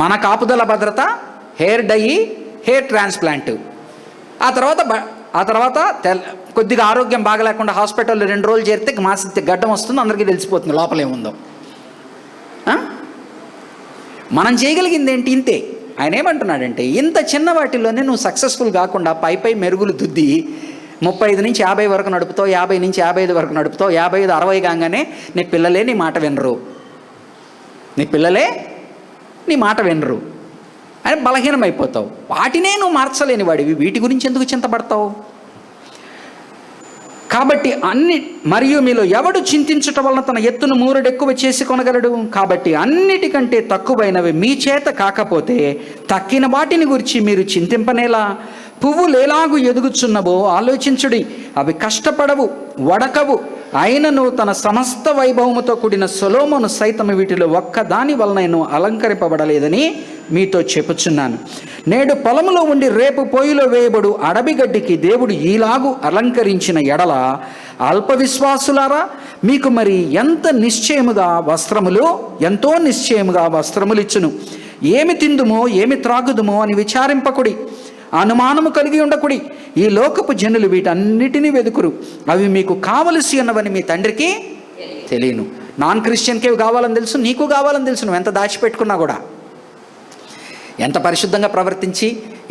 మన కాపుదల భద్రత హెయిర్ డై, హెయిర్ ట్రాన్స్ప్లాంట్. ఆ తర్వాత కొద్దిగా ఆరోగ్యం బాగలేకుండా హాస్పిటల్లో 2 రోజులు చేరితే మాసి గడ్డం వస్తుంది, అందరికీ తెలిసిపోతుంది లోపల ఏముందో. మనం చేయగలిగింది ఏంటి? ఇంతే. ఆయన ఏమంటున్నాడంటే, ఇంత చిన్న వాటిల్లోనే నువ్వు సక్సెస్ఫుల్ కాకుండా పై మెరుగులు దుద్ది 35 నుంచి 50 వరకు నడుపుతావు, 50 నుంచి 55 వరకు నడుపుతావు, 55, 60 కాగానే నీ పిల్లలే నీ మాట వినరు అని బలహీనమైపోతావు. వాటినే నువ్వు మార్చలేని వాడివి, వీటి గురించి ఎందుకు చింతపడతావు? కాబట్టి మరియు మీలో ఎవడు చింతించటం వలన తన ఎత్తును మూరెడెక్కువ చేసి కొనగలడు? కాబట్టి అన్నిటికంటే తక్కువైనవి మీ చేత కాకపోతే తక్కిన వాటిని గురించి మీరు చింతింపనేలా? పువ్వులు ఎలాగూ ఎదుగుచున్నవో ఆలోచించుడి, అవి కష్టపడవు, వడకవు, అయినను తన సమస్త వైభవముతో కూడిన సొలొమోను సైతం వీటిలో ఒక్కదాని వలన అలంకరింపబడలేదని మీతో చెప్పుచున్నాను. నేడు పొలములో ఉండి రేపు పొయ్యిలో వేయబడు అడవిగడ్డికి దేవుడు ఈలాగు అలంకరించిన ఎడల, అల్ప విశ్వాసులారా, మీకు మరి ఎంతో నిశ్చయముగా వస్త్రములు ఇచ్చును. ఏమి తిందుమో ఏమి త్రాగుదుమో అని విచారింపకుడి, అనుమానము కలిగి ఉండకుడి. ఈ లోకపు జనులు వీటన్నిటినీ వెదుకురు, అవి మీకు కావలసి ఉన్నవని మీ తండ్రికి తెలియను. నాన్ క్రిస్టియన్కే కావాలని తెలుసు, నీకు కావాలని తెలుసు. నువ్వు ఎంత దాచిపెట్టుకున్నా కూడా, ఎంత పరిశుద్ధంగా ప్రవర్తించి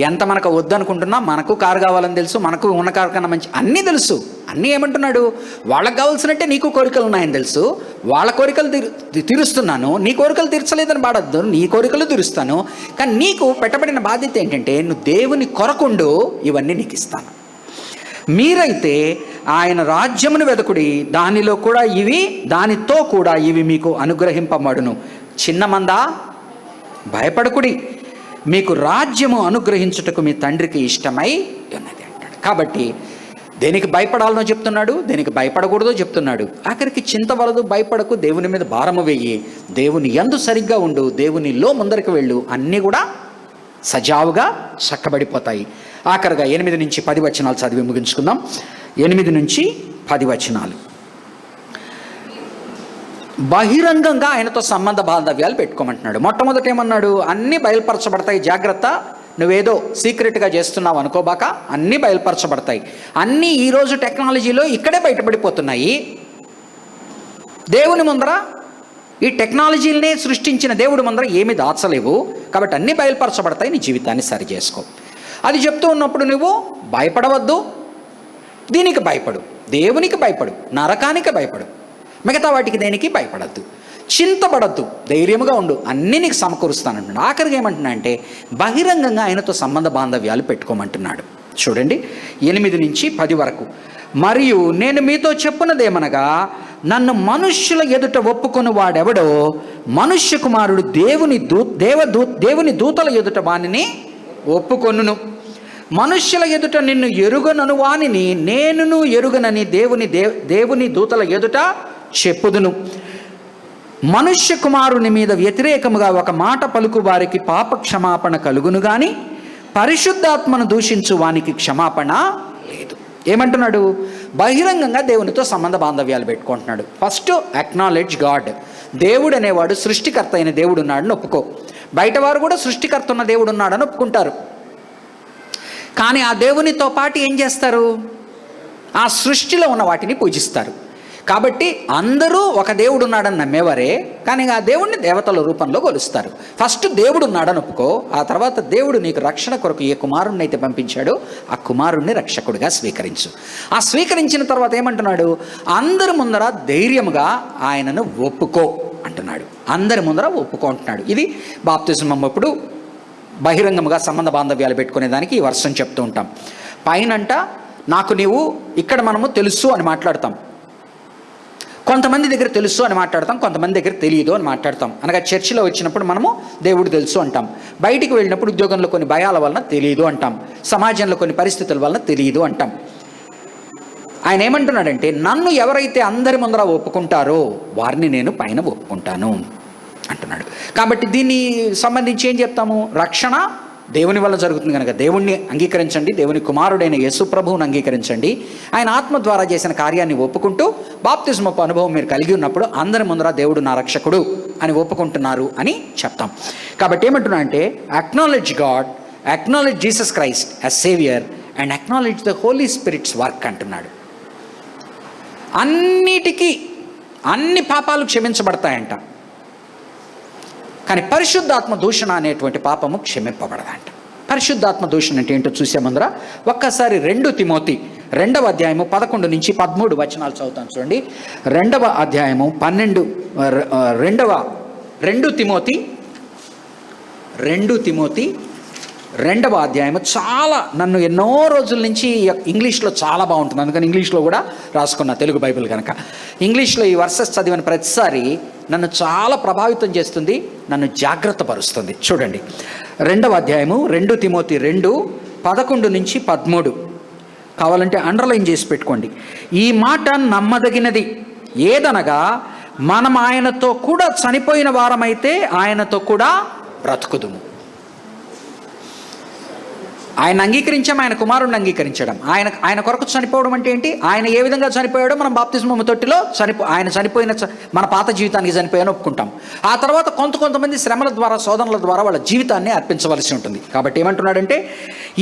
ఎంత మనకు వద్దనుకుంటున్నా, మనకు కారు కావాలని తెలుసు, మనకు ఉన్న కారు కన్నా మంచి అన్నీ తెలుసు. అన్నీ ఏమంటున్నాడు? వాళ్ళకు కావాల్సినట్టే నీకు కోరికలు ఉన్నాయని తెలుసు, వాళ్ళ కోరికలు తీరుస్తున్నాను, నీ కోరికలు తీర్చలేదని బాడద్దు, నీ కోరికలు తీరుస్తాను. కానీ నీకు పెట్టబడిన బాధ్యత ఏంటంటే, నువ్వు దేవుని కొరకుండు, ఇవన్నీ నీకు ఇస్తాను. మీరైతే ఆయన రాజ్యమును వెదకుడి, దానితో కూడా ఇవి మీకు అనుగ్రహింపబడును. చిన్న మందా భయపడకుడి, మీకు రాజ్యము అనుగ్రహించుటకు మీ తండ్రికి ఇష్టమై ఉన్నది అంటాడు. కాబట్టి దేనికి భయపడాలనో చెప్తున్నాడు, దేనికి భయపడకూడదో చెప్తున్నాడు. ఆఖరికి చింత వలదు, భయపడకు, దేవుని మీద భారము వేయి, దేవుని యందు సరిగ్గా ఉండు, దేవునిలో ముందరికి వెళ్ళు, అన్నీ కూడా సజావుగా చక్కబడిపోతాయి. ఆఖరిగా 8 నుంచి 10 వచనాలు చదివి ముగించుకుందాం. 8 నుంచి 10 వచనాలు. బహిరంగంగా ఆయనతో సంబంధ బాంధవ్యాలు పెట్టుకోమంటున్నాడు. మొట్టమొదట ఏమన్నాడు? అన్నీ బయలుపరచబడతాయి, జాగ్రత్త, నువ్వేదో సీక్రెట్గా చేస్తున్నావు అనుకోబాక, అన్నీ బయలుపరచబడతాయి. అన్నీ ఈరోజు టెక్నాలజీలో ఇక్కడే బయటపడిపోతున్నాయి. దేవుని ముందర, ఈ టెక్నాలజీలనే సృష్టించిన దేవుడి ముందర ఏమి దాచలేవు. కాబట్టి అన్నీ బయలుపరచబడతాయి, నీ జీవితాన్ని సరి చేసుకో. అది చెప్తూ ఉన్నప్పుడు నువ్వు భయపడవద్దు, దీనికి భయపడు, దేవునికి భయపడు, నరకానికి భయపడు, మిగతా వాటికి దేనికి భయపడద్దు, చింతపడద్దు, ధైర్యముగా ఉండు, అన్నీ నీకు సమకూరుస్తానంటున్నాడు. ఆఖరికి ఏమంటున్నా అంటే బహిరంగంగా ఆయనతో సంబంధ బాంధవ్యాలు పెట్టుకోమంటున్నాడు. చూడండి 8 నుంచి 10 వరకు. మరియు నేను మీతో చెప్పున్నదేమనగా, నన్ను మనుష్యుల ఎదుట ఒప్పుకొని వాడెవడో మనుష్య కుమారుడు దేవుని దూతల ఎదుట వానిని ఒప్పుకొనును. మనుష్యుల ఎదుట నిన్ను ఎరుగనను వానిని నేనును ఎరుగనని దేవుని దూతల ఎదుట చెప్పుదును. మనుష్య కుమారుని మీద వ్యతిరేకముగా ఒక మాట పలుకు వారికి పాప క్షమాపణ కలుగును గాని పరిశుద్ధాత్మను దూషించు వానికి క్షమాపణ లేదు. ఏమంటున్నాడు? బహిరంగంగా దేవునితో సంబంధ బాంధవ్యాలు పెట్టుకుంటున్నాడు. First acknowledge God. దేవుడు అనేవాడు సృష్టికర్త అయిన దేవుడు ఉన్నాడని ఒప్పుకో. బయటవారు కూడా సృష్టికర్త ఉన్న దేవుడు ఉన్నాడని ఒప్పుకుంటారు. కానీ ఆ దేవునితో పాటు ఏం చేస్తారు? ఆ సృష్టిలో ఉన్న వాటిని పూజిస్తారు. కాబట్టి అందరూ ఒక దేవుడు ఉన్నాడని నమ్మేవారే, కానీ ఆ దేవుడిని దేవతల రూపంలో కొలుస్తారు. ఫస్ట్ దేవుడు ఉన్నాడని ఒప్పుకో, ఆ తర్వాత దేవుడు నీకు రక్షణ కొరకు ఏ కుమారుణ్ణి అయితే పంపించాడో ఆ కుమారుణ్ణి రక్షకుడిగా స్వీకరించు. ఆ స్వీకరించిన తర్వాత ఏమంటున్నాడు? అందరి ముందర ధైర్యముగా ఆయనను ఒప్పుకో అంటున్నాడు. అందరి ముందర ఒప్పుకో అంటున్నాడు. ఇది బాప్తిజం అప్పుడు బహిరంగముగా సంబంధ బాంధవ్యాలు పెట్టుకునేదానికి ఈ వర్షం చెప్తూ ఉంటాం. పైనంట నాకు నీవు, ఇక్కడ మనము తెలుసు అని మాట్లాడతాం, కొంతమంది దగ్గర తెలుసు అని మాట్లాడతాం, కొంతమంది దగ్గర తెలియదు అని మాట్లాడతాం. అనగా చర్చిలో వచ్చినప్పుడు మనము దేవుడు తెలుసు అంటాం, బయటికి వెళ్ళినప్పుడు ఉద్యోగంలో కొన్ని భయాల వలన తెలియదు అంటాం, సమాజంలో కొన్ని పరిస్థితుల వలన తెలియదు అంటాం. ఆయన ఏమంటున్నాడంటే, నన్ను ఎవరైతే అందరి ముందర ఒప్పుకుంటారో వారిని నేను పైన ఒప్పుకుంటాను అంటున్నాడు. కాబట్టి దీన్ని సంబంధించి ఏం చెప్తాము? రక్షణ దేవుని వల్ల జరుగుతుంది కనుక దేవుణ్ణి అంగీకరించండి, దేవుని కుమారుడైన యేసు ప్రభువుని అంగీకరించండి. ఆయన ఆత్మ ద్వారా చేసిన కార్యాన్ని ఒప్పుకుంటూ బాప్తిస్మపు అనుభవం మీరు కలిగి ఉన్నప్పుడు అందరి ముందర దేవుడు నా రక్షకుడు అని ఒప్పుకుంటున్నారు అని చెప్తాం. కాబట్టి ఏమంటున్నా అంటే acknowledge God, acknowledge Jesus Christ as saviour and acknowledge the Holy Spirit's work అంటున్నాడు. అన్నిటికీ అన్ని పాపాలు క్షమించబడతాయంట, కానీ పరిశుద్ధాత్మ దూషణ అనేటువంటి పాపము క్షమింపబడదంట. పరిశుద్ధాత్మ దూషణ అంటే ఏంటో చూసే ముందర ఒక్కసారి 2 తిమోతి 2వ అధ్యాయము 11 నుంచి 13 వచనాలు చదువుతాను. చూడండి 2వ అధ్యాయము 2 తిమోతి 2వ అధ్యాయము చాలా నన్ను ఎన్నో రోజుల నుంచి ఇంగ్లీష్లో చాలా బాగుంటుంది, అందుకని ఇంగ్లీష్లో కూడా రాసుకున్నా, తెలుగు బైబిల్ కనుక. ఇంగ్లీష్లో ఈ వర్సెస్ చదివిన ప్రతిసారి నన్ను చాలా ప్రభావితం చేస్తుంది, నన్ను జాగ్రత్త పరుస్తుంది. చూడండి 2వ అధ్యాయము 2 తిమోతి 2:11 నుంచి 13. కావాలంటే అండర్లైన్ చేసి పెట్టుకోండి. ఈ మాట నమ్మదగినది ఏదనగా, మనం ఆయనతో కూడా చనిపోయిన వారమైతే ఆయనతో కూడా బ్రతుకుదుము. ఆయన అంగీకరించాం, ఆయన కుమారుడిని అంగీకరించడం, ఆయన కొరకు చనిపోవడం అంటే ఏంటి? ఆయన ఏ విధంగా చనిపోయాడో మనం బాప్తిస్మము తొట్టిలో ఆయన చనిపోయిన మన పాత జీవితానికి చనిపోయాను ఒప్పుకుంటాం. ఆ తర్వాత కొంతమంది శ్రమల ద్వారా, శోధనల ద్వారా వాళ్ళ జీవితాన్ని అర్పించవలసి ఉంటుంది. కాబట్టి ఏమంటున్నాడంటే,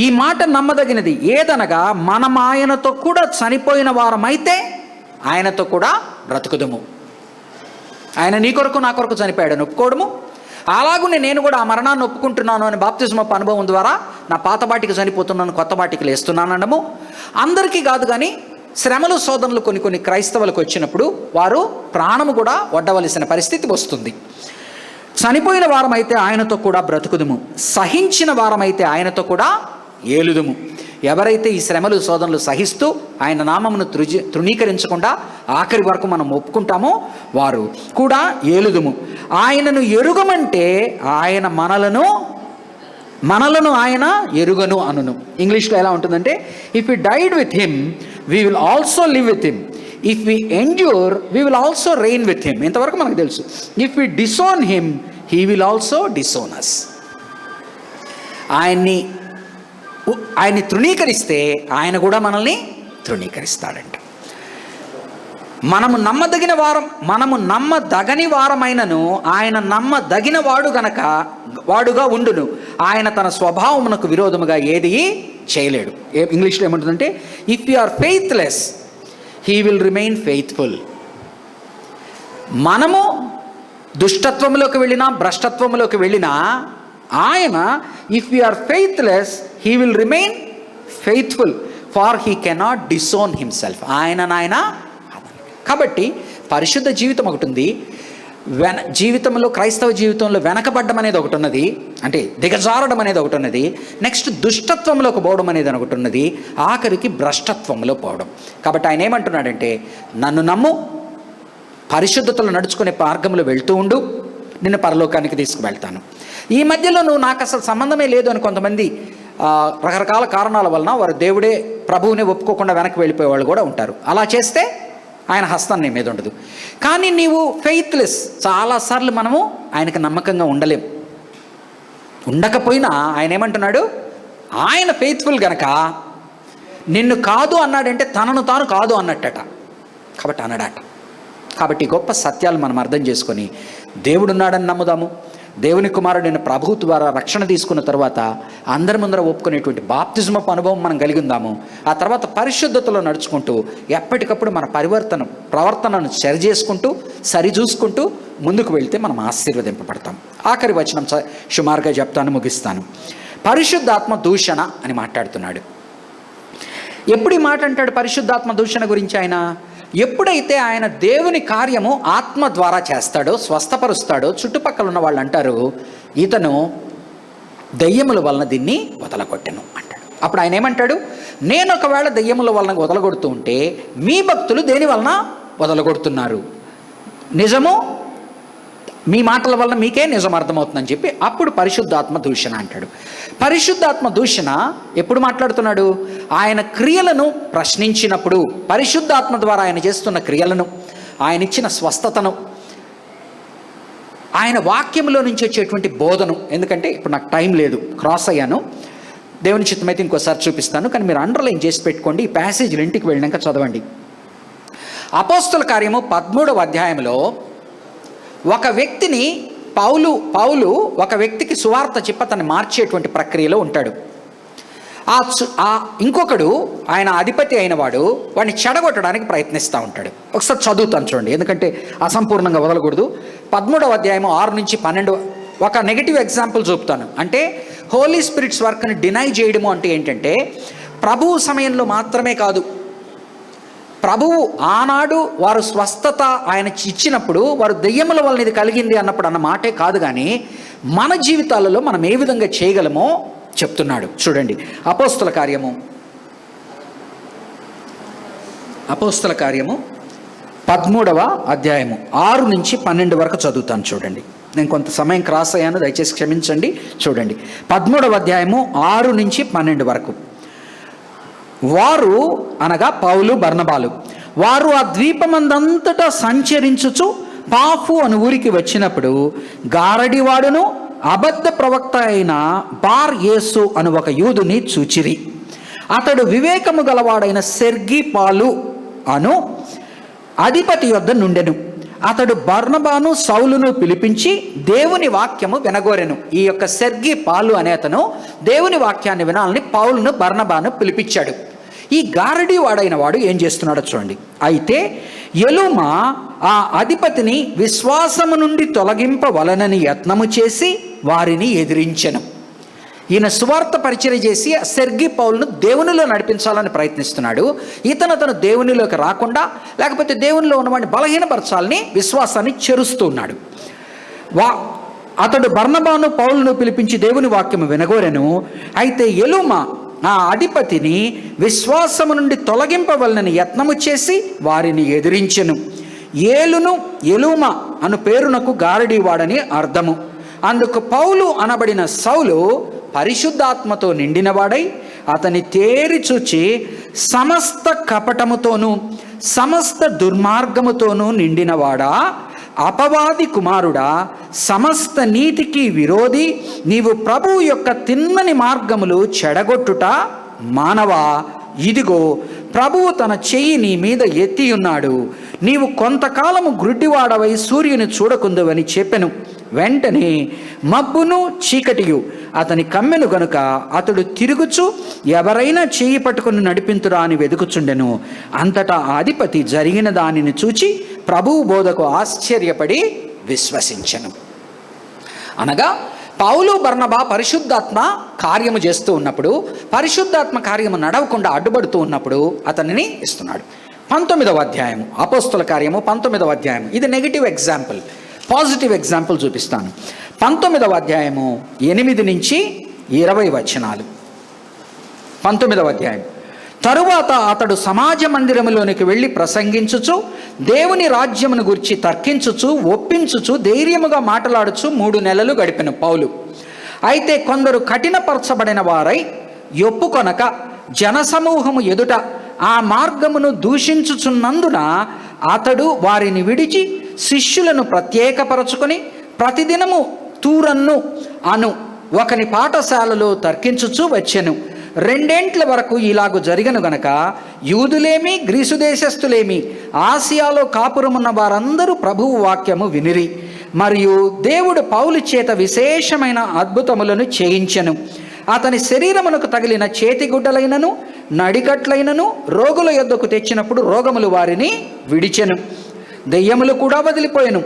ఈ మాట నమ్మదగినది ఏదనగా, మనం ఆయనతో కూడా చనిపోయిన వారమైతే ఆయనతో కూడా బ్రతుకుదుము. ఆయన నీ కొరకు నా కొరకు చనిపోయాడని ఒప్పుకోవడము, అలాగునే నేను కూడా ఆ మరణాన్ని ఒప్పుకుంటున్నాను అని బాప్తిస్మపు అనుభవం ద్వారా నా పాత బాటికి చనిపోతున్నాను, కొత్త బాటికి లేస్తున్నాను అనడము. అందరికీ కాదు, కానీ శ్రమలు శోధనలు కొన్ని క్రైస్తవులకు వచ్చినప్పుడు వారు ప్రాణము కూడా వడ్డవలసిన పరిస్థితి వస్తుంది. చనిపోయిన వారమైతే ఆయనతో కూడా బ్రతుకుదుము, సహించిన వారమైతే ఆయనతో కూడా ఏలుదుము. ఎవరైతే ఈ శ్రమలు శోధనలు సహిస్తూ ఆయన నామమును తృణీకరించకుండా ఆఖరి వరకు మనం ఒప్పుకుంటామో వారు కూడా ఏలుదుము. ఆయనను ఎరుగమంటే ఆయన మనలను ఆయన ఎరుగను అనును. ఇంగ్లీష్లో ఎలా ఉంటుందంటే, if we died with him we will also live with him, if we endure we will also reign with him. ఇంతవరకు మనకు తెలుసు. If we disown him he will also disown us. ఆయన్ని తృణీకరిస్తే ఆయన కూడా మనల్ని తృణీకరిస్తాడంట. మనము నమ్మదగని వారమైనను ఆయన నమ్మదగిన వాడుగా ఉండును. ఆయన తన స్వభావమునకు విరోధముగా ఏది చేయలేడు. ఇంగ్లీష్లో ఏమంటుందంటే, if you are faithless he will remain faithful. మనము దుష్టత్వములోకి వెళ్ళినా భ్రష్టత్వములోకి వెళ్ళినా ఆయన, if you are faithless he will remain faithful, for he cannot disown himself. ఆయన కాబట్టి పరిశుద్ధ జీవితం ఒకటి ఉంది. జీవితంలో, క్రైస్తవ జీవితంలో వెనకబడ్డం అనేది ఒకటి ఉన్నది, అంటే దిగజారడం అనేది ఒకటి ఉన్నది. నెక్స్ట్ దుష్టత్వంలోకి పోవడం అనేది ఒకటి ఉన్నది. ఆఖరికి భ్రష్టత్వంలో పోవడం. కాబట్టి ఆయన ఏమంటున్నాడంటే, నన్ను నమ్ము, పరిశుద్ధతలో నడుచుకునే మార్గంలో వెళ్తూ ఉండు, నిన్ను పరలోకానికి తీసుకువెళ్తాను. ఈ మధ్యలో నువ్వు నాకు అసలు సంబంధమే లేదు అని కొంతమంది రకరకాల కారణాల వలన వారు దేవుడే ప్రభువుని ఒప్పుకోకుండా వెనక్కి వెళ్ళిపోయే వాళ్ళు కూడా ఉంటారు. అలా చేస్తే ఆయన హస్తం నీ మీద ఉండదు. కానీ నీవు ఫెయిత్లెస్, చాలాసార్లు మనము ఆయనకు నమ్మకంగా ఉండకపోయినా ఆయన ఏమంటున్నాడు, ఆయన ఫెయిత్ఫుల్ గనక నిన్ను కాదు అన్నాడంటే తనను తాను కాదు అన్నట్టట. కాబట్టి అనడాట. కాబట్టి గొప్ప సత్యాలు మనం అర్థం చేసుకొని దేవుడు ఉన్నాడని నమ్ముదాము. దేవుని కుమారుడైన ప్రభువు ద్వారా రక్షణ తీసుకున్న తర్వాత అందరి ముందర ఒప్పుకునేటువంటి బాప్తిజమపు అనుభవం మనం కలిగి ఉందాము. ఆ తర్వాత పరిశుద్ధతలో నడుచుకుంటూ ఎప్పటికప్పుడు మన ప్రవర్తనను సరిచూసుకుంటూ ముందుకు వెళ్తే మనం ఆశీర్వదింపబడతాం. ఆఖరి వచనం సుమారుగా చెప్తాను, ముగిస్తాను. పరిశుద్ధాత్మ దూషణ అని మాట్లాడుతున్నాడు. ఎప్పుడు ఈ మాట అంటాడు పరిశుద్ధాత్మ దూషణ గురించి? ఆయన ఎప్పుడైతే ఆయన దేవుని కార్యము ఆత్మ ద్వారా చేస్తాడో, స్వస్థపరుస్తాడో, చుట్టుపక్కల ఉన్న వాళ్ళు అంటారు, ఇతను దెయ్యముల వలన దీన్ని వదలగొట్టెను అంటాడు. అప్పుడు ఆయన ఏమంటాడు, నేను ఒకవేళ దెయ్యముల వలన వదలగొడుతూ ఉంటే మీ భక్తులు దేని వలన వదలగొడుతున్నారు? నిజము మీ మాటల వల్ల మీకే నిజం అర్థమవుతుందని చెప్పి అప్పుడు పరిశుద్ధాత్మ దూషణ అంటాడు. పరిశుద్ధాత్మ దూషణ ఎప్పుడు మాట్లాడుతున్నాడు? ఆయన క్రియలను ప్రశ్నించినప్పుడు, పరిశుద్ధాత్మ ద్వారా ఆయన చేస్తున్న క్రియలను, ఆయన ఇచ్చిన స్వస్థతను, ఆయన వాక్యంలో నుంచి వచ్చేటువంటి బోధను. ఎందుకంటే ఇప్పుడు నాకు టైం లేదు, క్రాస్ అయ్యాను. దేవుని చిత్తమైతే ఇంకోసారి చూపిస్తాను, కానీ మీరు అండర్లైన్ చేసి పెట్టుకోండి. ఈ ప్యాసేజీలు ఇంటికి వెళ్ళినాక చదవండి. అపోస్తల కార్యము 13వ అధ్యాయంలో ఒక వ్యక్తిని పౌలు ఒక వ్యక్తికి సువార్త చెప్పి అతన్ని మార్చేటువంటి ప్రక్రియలో ఉంటాడు. ఇంకొకడు ఆయన అధిపతి అయిన వాడిని చెడగొట్టడానికి ప్రయత్నిస్తూ ఉంటాడు. ఒకసారి చదువుతాను చూడండి, ఎందుకంటే అసంపూర్ణంగా వదలకూడదు. 13వ అధ్యాయము 6 నుంచి 12 ఒక నెగిటివ్ ఎగ్జాంపుల్ చూపుతాను. అంటే హోలీ స్పిరిట్స్ వర్క్ని డినై చేయడము అంటే ఏంటంటే, ప్రభువు సమయంలో మాత్రమే కాదు, ప్రభువు ఆనాడు వారు స్వస్థత ఆయన ఇచ్చినప్పుడు వారు దెయ్యముల వలన ఇది కలిగింది అన్నప్పుడు అన్న మాటే కాదు, కానీ మన జీవితాలలో మనం ఏ విధంగా చేయగలమో చెప్తున్నాడు. చూడండి, అపోస్తల కార్యము 13వ అధ్యాయము 6 నుంచి 12 వరకు చదువుతాను. చూడండి, నేను కొంత సమయం క్రాస్ అయ్యాను, దయచేసి క్షమించండి. చూడండి, 13వ అధ్యాయము 6 నుంచి 12 వరకు. వారు అనగా పౌలు బర్నబాలు వారు ఆ ద్వీపమందంతటా సంచరించుచు పాఫు అను ఊరికి వచ్చినప్పుడు గారడివాడును అబద్ధ ప్రవక్త అయిన బార్ యేసు అను ఒక యూదుని చూచిరి. అతడు వివేకము గలవాడైన సెర్గి పాలు అను అధిపతి యొద్ద నుండెను. అతడు బర్నబాను సౌలును పిలిపించి దేవుని వాక్యము వినగోరెను. ఈ యొక్క సెర్గి పాలు అనే అతను దేవుని వాక్యాన్ని వినాలని పౌలును బర్నబాను పిలిపించాడు. ఈ గారడి వాడైన వాడు ఏం చేస్తున్నాడో చూడండి. అయితే ఎలుమ ఆ అధిపతిని విశ్వాసము నుండి తొలగింపవలనని యత్నము చేసి వారిని ఎదిరించెను. ఈయన సువార్త పరిచయం చేసి సెర్గి పౌలును దేవునిలో నడిపించాలని ప్రయత్నిస్తున్నాడు. ఇతను దేవునిలోకి రాకుండా, లేకపోతే దేవునిలో ఉన్నవాడిని బలహీనపరచాలని విశ్వాసాన్ని చెరుస్తూ ఉన్నాడు. అతడు బర్నబాను పౌలును పిలిపించి దేవుని వాక్యము వినగోరెను. అయితే ఎలుమ ఆ అధిపతిని విశ్వాసము నుండి తొలగింపవలనని యత్నము చేసి వారిని ఎదిరించెను. ఏలును ఎలూమ అను పేరునకు గారడీవాడని అర్థము. అందుకు పౌలు అనబడిన సౌలు పరిశుద్ధాత్మతో నిండినవాడై అతని తేరి చూచి, సమస్త కపటముతోనూ సమస్త దుర్మార్గముతోనూ నిండినవాడా, అపవాది కుమారుడా, సమస్త నీతికి విరోధి, నీవు ప్రభువు యొక్క తిన్నని మార్గములు చెడగొట్టుట మానవా, ఇదిగో ప్రభువు తన చెయ్యి నీ మీద ఎత్తి ఉన్నాడు, నీవు కొంతకాలము గ్రుడ్డివాడవై సూర్యుని చూడకుందువని చెప్పెను. వెంటనే మబ్బును చీకటియు అతని కమ్మెను గనుక అతడు తిరుగుచు ఎవరైనా చేయి పట్టుకుని నడిపింతురా అని వెదుకుచుండెను. అంతటా ఆ అధిపతి జరిగిన దానిని చూచి ప్రభువు బోధకు ఆశ్చర్యపడి విశ్వసించెను. అనగా పౌలు బర్నబా పరిశుద్ధాత్మ కార్యము చేస్తూ ఉన్నప్పుడు, పరిశుద్ధాత్మ కార్యము నడవకుండా అడ్డుపడుతూ ఉన్నప్పుడు అతనిని ఇస్తున్నాడు. 19వ అధ్యాయము అపోస్తుల కార్యము 19వ అధ్యాయం. ఇది నెగిటివ్ ఎగ్జాంపుల్. పాజిటివ్ ఎగ్జాంపుల్ చూపిస్తాను. 19వ అధ్యాయము 8 నుంచి 20 వచనాలు. 19వ అధ్యాయం. తరువాత అతడు సమాజ మందిరములోనికి వెళ్ళి ప్రసంగించుచు, దేవుని రాజ్యమును గురించి తర్కించుచు, ఒప్పించుచు, ధైర్యముగా మాట్లాడుచు 3 నెలలు గడిపెను పౌలు. అయితే కొందరు కఠినపరచబడిన వారై ఒప్పుకొనక జనసమూహము ఎదుట ఆ మార్గమును దూషించుచున్నందున అతడు వారిని విడిచి శిష్యులను ప్రత్యేకపరచుకొని ప్రతిదినము తూరన్ను అను ఒకని పాఠశాలలో తర్కించుచూ వచ్చెను. 2 ఏండ్ల వరకు ఇలాగు జరిగను గనక యూదులేమి గ్రీసు దేశస్థులేమి ఆసియాలో కాపురమున్న వారందరూ ప్రభువు వాక్యము వినిరి. మరియు దేవుడు పౌలు చేత విశేషమైన అద్భుతములను చేయించెను. అతని శరీరమునకు తగిలిన చేతిగుడ్డలైనను నడికట్లైనను రోగుల యొద్దకు తెచ్చినప్పుడు రోగములు వారిని విడిచెను. దెయ్యములు కూడా వదిలిపోయెను.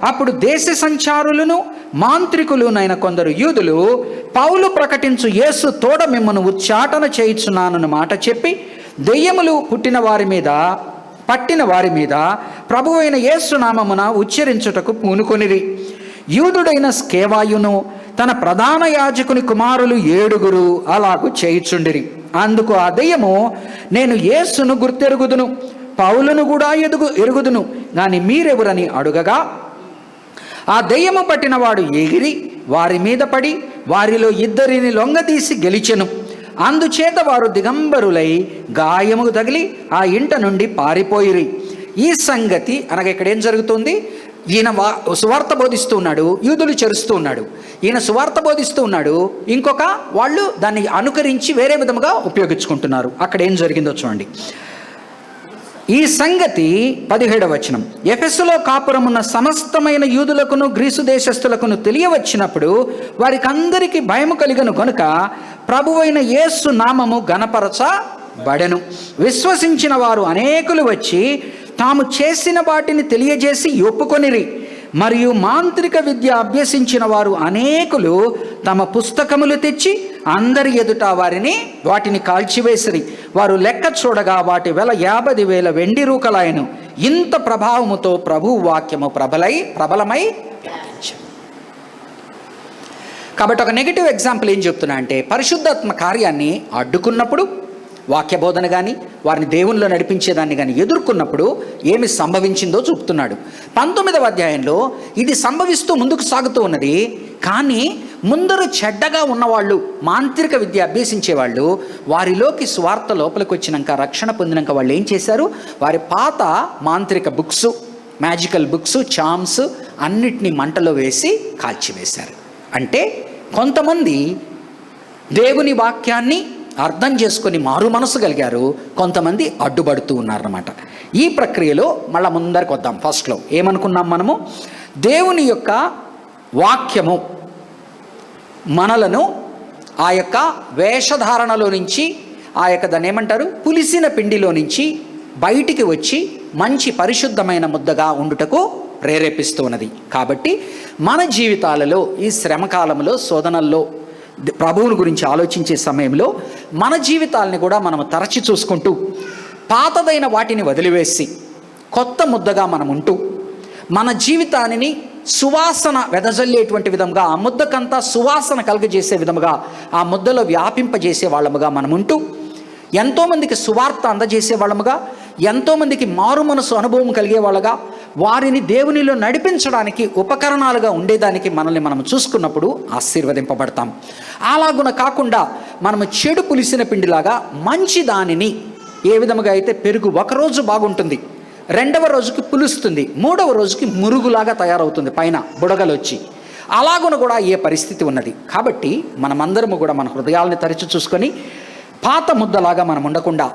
అప్పుడు దేశ సంచారులను మాంత్రికులునైన కొందరు యూదులు పౌలు ప్రకటించు యేసు తోడ మిమ్మను ఉచ్చాటన చేయుచున్నానన్న మాట చెప్పి దెయ్యములు పట్టిన వారి మీద ప్రభువైన యేసు నామమున ఉచ్చరించుటకు పూనుకొనిరి. యూదుడైన స్కేవాయును తన ప్రధాన యాజకుని కుమారులు 7 అలాగు చేయుచుండిరి. అందుకు ఆ దెయ్యము, నేను యేసును గుర్తెరుగుదును, పౌలును కూడా ఎరుగుదును, గాని మీరెవరని అడుగగా ఆ దెయ్యము పట్టినవాడు ఎగిరి వారి మీద పడి వారిలో 2 లొంగదీసి గెలిచెను. అందుచేత వారు దిగంబరులై గాయము తగిలి ఆ ఇంట నుండి పారిపోయిరి. ఈ సంగతి అనగా ఇక్కడ ఏం జరుగుతుంది? ఈయన సువార్త బోధిస్తూ ఉన్నాడు, యూదులు చెరుస్తూ ఉన్నాడు. ఈయన సువార్త బోధిస్తూ ఉన్నాడు, ఇంకొక వాళ్ళు దాన్ని అనుకరించి వేరే విధముగా ఉపయోగించుకుంటున్నారు. అక్కడ ఏం జరిగిందో చూడండి. ఈ సంగతి 17వ వచనం. ఎఫెసులో కాపురమున్న సమస్తమైన యూదులకును గ్రీసు దేశస్థులకును తెలియవచ్చినప్పుడు వారికి అందరికీ భయము కలిగను కనుక ప్రభువైన యేసు నామము గణపరచబడెను. విశ్వసించిన వారు అనేకులు వచ్చి తాము చేసిన వాటిని తెలియజేసి ఒప్పుకొనిరి. మరియు మాంత్రిక విద్య అభ్యసించిన వారు అనేకులు తమ పుస్తకములు తెచ్చి అందరి ఎదుట వాటిని కాల్చివేసిరి. వారు లెక్క చూడగా వాటి వెల 50,000 వెండి రూకలాయను. ఇంత ప్రభావముతో ప్రభు వాక్యము ప్రబలమై. కాబట్టి ఒక నెగిటివ్ ఎగ్జాంపుల్ ఏం చెప్తున్నా అంటే, పరిశుద్ధాత్మ కార్యాన్ని అడ్డుకున్నప్పుడు, వాక్య బోధన కానీ వారిని దేవునిలో నడిపించేదాన్ని కానీ ఎదుర్కొన్నప్పుడు ఏమి సంభవించిందో చూపుతున్నాడు. 19వ అధ్యాయంలో ఇది సంభవిస్తూ ముందుకు సాగుతూ ఉన్నది. కానీ ముందర చెడ్డగా ఉన్నవాళ్ళు, మాంత్రిక విద్య అభ్యసించేవాళ్ళు, వారిలోకి స్వార్థ లోపలికి వచ్చినాక, రక్షణ పొందినాక వాళ్ళు ఏం చేశారు? వారి పాత మాంత్రిక బుక్స్, మ్యాజికల్ బుక్స్, చామ్స్ అన్నిటినీ మంటలో వేసి కాల్చివేశారు. అంటే కొంతమంది దేవుని వాక్యాన్ని అర్థం చేసుకొని మారు మనసు కలిగారు, కొంతమంది అడ్డుపడుతూ ఉన్నారన్నమాట. ఈ ప్రక్రియలో మళ్ళీ ముందరికి వద్దాం. ఫస్ట్లో ఏమనుకున్నాం మనము? దేవుని యొక్క వాక్యము మనలను ఆ యొక్క వేషధారణలో నుంచి, ఆ యొక్క దాన్ని ఏమంటారు, పులిసిన పిండిలో నుంచి బయటికి వచ్చి మంచి పరిశుద్ధమైన ముద్దగా ఉండుటకు ప్రేరేపిస్తూ ఉన్నది. కాబట్టి మన జీవితాలలో ఈ శ్రమకాలంలో, శోధనల్లో, ప్రభువుని గురించి ఆలోచించే సమయంలో మన జీవితాలని కూడా మనం తరచి చూసుకుంటూ, పాతదైన వాటిని వదిలివేసి కొత్త ముద్దగా మనం ఉంటూ, మన జీవితాన్ని సువాసన వెదజల్లేటువంటి విధంగా, ఆ ముద్దకంతా సువాసన కలుగజేసే విధముగా, ఆ ముద్దలో వ్యాపింపజేసే వాళ్ళముగా మనముంటూ, ఎంతోమందికి సువార్త అందజేసే వాళ్ళముగా, ఎంతోమందికి మారు మనసు అనుభవం కలిగే వాళ్ళగా, వారిని దేవునిలో నడిపించడానికి ఉపకరణాలుగా ఉండేదానికి మనల్ని మనం చూసుకున్నప్పుడు ఆశీర్వదింపబడతాం. అలాగున కాకుండా మనము చెడు పులిసిన పిండిలాగా మంచి దానిని, ఏ విధముగా అయితే పెరుగు ఒకరోజు బాగుంటుంది, రెండవ రోజుకి పులుస్తుంది, మూడవ రోజుకి మురుగులాగా తయారవుతుంది పైన బుడగలు వచ్చి, అలాగున కూడా ఏ పరిస్థితి ఉన్నది. కాబట్టి మనమందరము కూడా మన హృదయాల్ని తరచి చూసుకొని పాత ముద్దలాగా మనం ఉండకుండా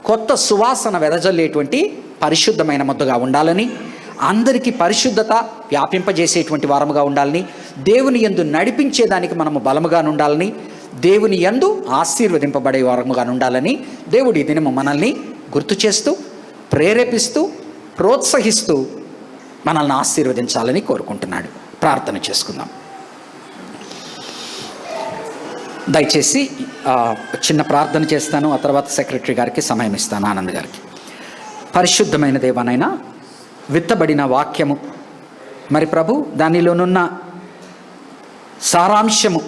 కొత్త సువాసన వెదజల్లేటువంటి పరిశుద్ధమైన ముద్దగా ఉండాలని, అందరికీ పరిశుద్ధత వ్యాపింపజేసేటువంటి వారముగా ఉండాలని, దేవుని యందు నడిపించేదానికి మనము బలముగా ఉండాలని, దేవుని యందు ఆశీర్వదింపబడే వారముగా ఉండాలని దేవుడి దినము మనల్ని గుర్తు చేస్తూ, ప్రేరేపిస్తూ, ప్రోత్సహిస్తూ మనల్ని ఆశీర్వదించాలని కోరుకుంటున్నాడు. ప్రార్థన చేసుకుందాం. దయచేసి చిన్న ప్రార్థన చేస్తాను, ఆ తర్వాత సెక్రటరీ గారికి సమయం ఇస్తాను, ఆనంద్ గారికి. పరిశుద్ధమైన దేవానైనా, విత్తబడిన వాక్యము మరి ప్రభు, దానిలోనున్న సారాంశము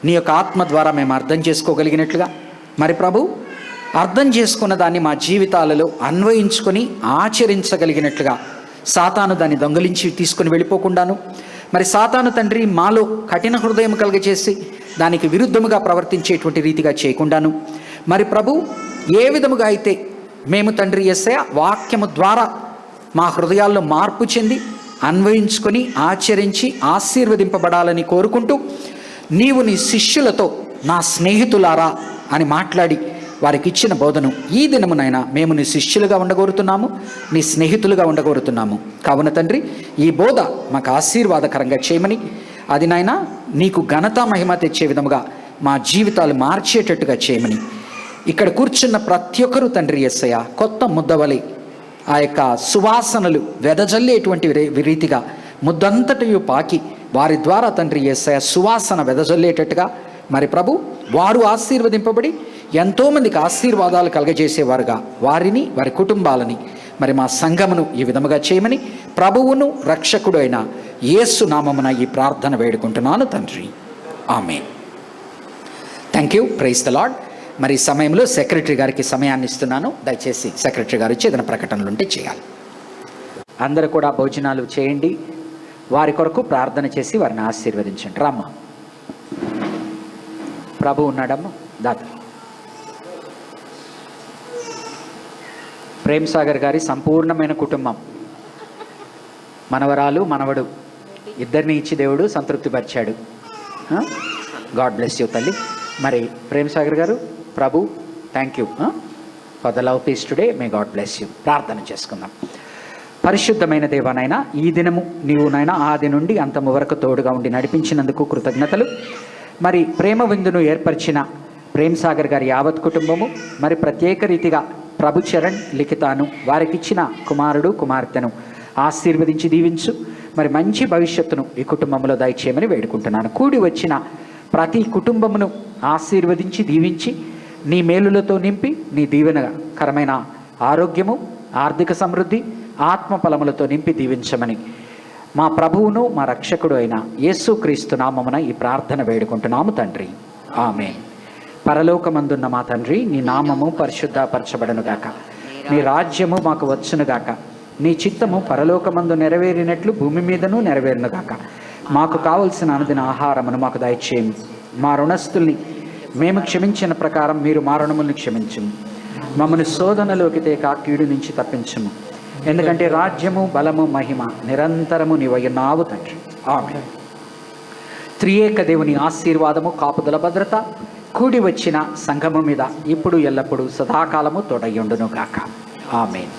నీ యొక్క ఆత్మ ద్వారా మేము అర్థం చేసుకోగలిగినట్లుగా, మరి ప్రభు అర్థం చేసుకున్న దాన్ని మా జీవితాలలో అన్వయించుకొని ఆచరించగలిగినట్లుగా, సాతాను దాన్ని దొంగలించి తీసుకొని వెళ్ళిపోకుండాను, మరి సాతాను తండ్రి మాలో కఠిన హృదయం కలుగజేసి దానికి విరుద్ధముగా ప్రవర్తించేటువంటి రీతిగా చేయకుండాను, మరి ప్రభు ఏ విధముగా అయితే మేము తండ్రి యేసయ్య వాక్యము ద్వారా మా హృదయాల్లో మార్పు చెంది అన్వయించుకొని ఆచరించి ఆశీర్వదింపబడాలని కోరుకుంటూ, నీవు నీ శిష్యులతో నా స్నేహితులారా అని మాట్లాడి వారికి ఇచ్చిన బోధను ఈ దినమునైనా మేము నీ శిష్యులుగా ఉండగోరుతున్నాము, నీ స్నేహితులుగా ఉండగోరుతున్నాము. కావున తండ్రి, ఈ బోధ మాకు ఆశీర్వాదకరంగా చేయమని, అది నాయన నీకు ఘనత మహిమ తెచ్చే విధముగా మా జీవితాలు మార్చేటట్టుగా చేయమని, ఇక్కడ కూర్చున్న ప్రతి ఒక్కరూ తండ్రి యేసయ్య కొత్త ముద్దవలి ఆ యొక్క సువాసనలు వెదజల్లేటువంటి రీతిగా ముద్దంతటియు పాకి వారి ద్వారా తండ్రి యేసయ్య సువాసన వెదజల్లేటట్టుగా, మరి ప్రభు వారు ఆశీర్వదింపబడి ఎంతోమందికి ఆశీర్వాదాలు కలగజేసేవారుగా వారిని, వారి కుటుంబాలని, మరి మా సంఘమును ఈ విధముగా చేయమని ప్రభువును రక్షకుడు అయిన యేసు నామమున ఈ ప్రార్థన వేడుకుంటున్నాను తండ్రి. Amen. Thank you. Praise the lord. మరి ఈ సమయంలో సెక్రటరీ గారికి సమయాన్ని ఇస్తున్నాను. దయచేసి సెక్రటరీ గారు వచ్చి ఏదైనా ప్రకటనలు ఉంటే చేయాలి. అందరూ కూడా భోజనాలు చేయండి, వారి కొరకు ప్రార్థన చేసి వారిని ఆశీర్వదించండి. రామ్మ, ప్రభు ఉన్నాడమ్మ. దాత ప్రేమ్ సాగర్ గారి సంపూర్ణమైన కుటుంబం, మనవరాలు మనవడు ఇద్దరిని ఇచ్చి దేవుడు సంతృప్తిపరిచాడు. గాడ్ బ్లెస్ యూ తల్లి. మరి ప్రేమ్ సాగర్ గారు, ప్రభు thank you for the love peace today. May God bless you. ప్రార్థన చేసుకుందాం. పరిశుద్ధమైన దేవానైనా, ఈ దినము నీవు నాయన ఆది నుండి అంతము వరకు తోడుగా ఉండి నడిపించినందుకు కృతజ్ఞతలు. మరి ప్రేమ విందును ఏర్పరిచిన ప్రేమ్ సాగర్ గారి యావత్ కుటుంబము, మరి ప్రత్యేక రీతిగా ప్రభు చరణ్ లిఖితాను వారికిచ్చిన కుమారుడు కుమార్తెను ఆశీర్వదించి దీవించు. మరి మంచి భవిష్యత్తును ఈ కుటుంబంలో దయచేయమని వేడుకుంటున్నాను. కూడి వచ్చిన ప్రతి కుటుంబమును ఆశీర్వదించి దీవించి నీ మేలులతో నింపి నీ దీవెనకరమైన ఆరోగ్యము, ఆర్థిక సమృద్ధి, ఆత్మ ఫలములతో నింపి దీవించమని మా ప్రభువును మా రక్షకుడు అయిన యేసుక్రీస్తు నామమున ఈ ప్రార్థన వేడుకుంటున్నాము తండ్రి. ఆమేన్. పరలోకమందున్న మా తండ్రి, నీ నామము పరిశుద్ధపరచబడనుగాక, నీ రాజ్యము మాకు వచ్చునుగాక, నీ చిత్తము పరలోకమందు నెరవేరినట్లు భూమి మీదను నెరవేరునుగాక. మాకు కావలసిన అనుదిన ఆహారమును మాకు దయచేయము. మా రుణస్థుల్ని మేము క్షమించిన ప్రకారం మీరు మా రుణములను క్షమించము. మమ్మల్ని శోధనలోకి తేక కీడు నుంచి తప్పించము. ఎందుకంటే రాజ్యము, బలము, మహిమ నిరంతరము నీవయ్యున్నావు తండ్రి. ఆమేన్. త్రియేక దేవుని ఆశీర్వాదము, కాపుదల, భద్రత కూడి వచ్చిన సంఘము మీద ఇప్పుడు ఎల్లప్పుడూ సదాకాలము తోడయ్యుండును గాక. ఆమేన్.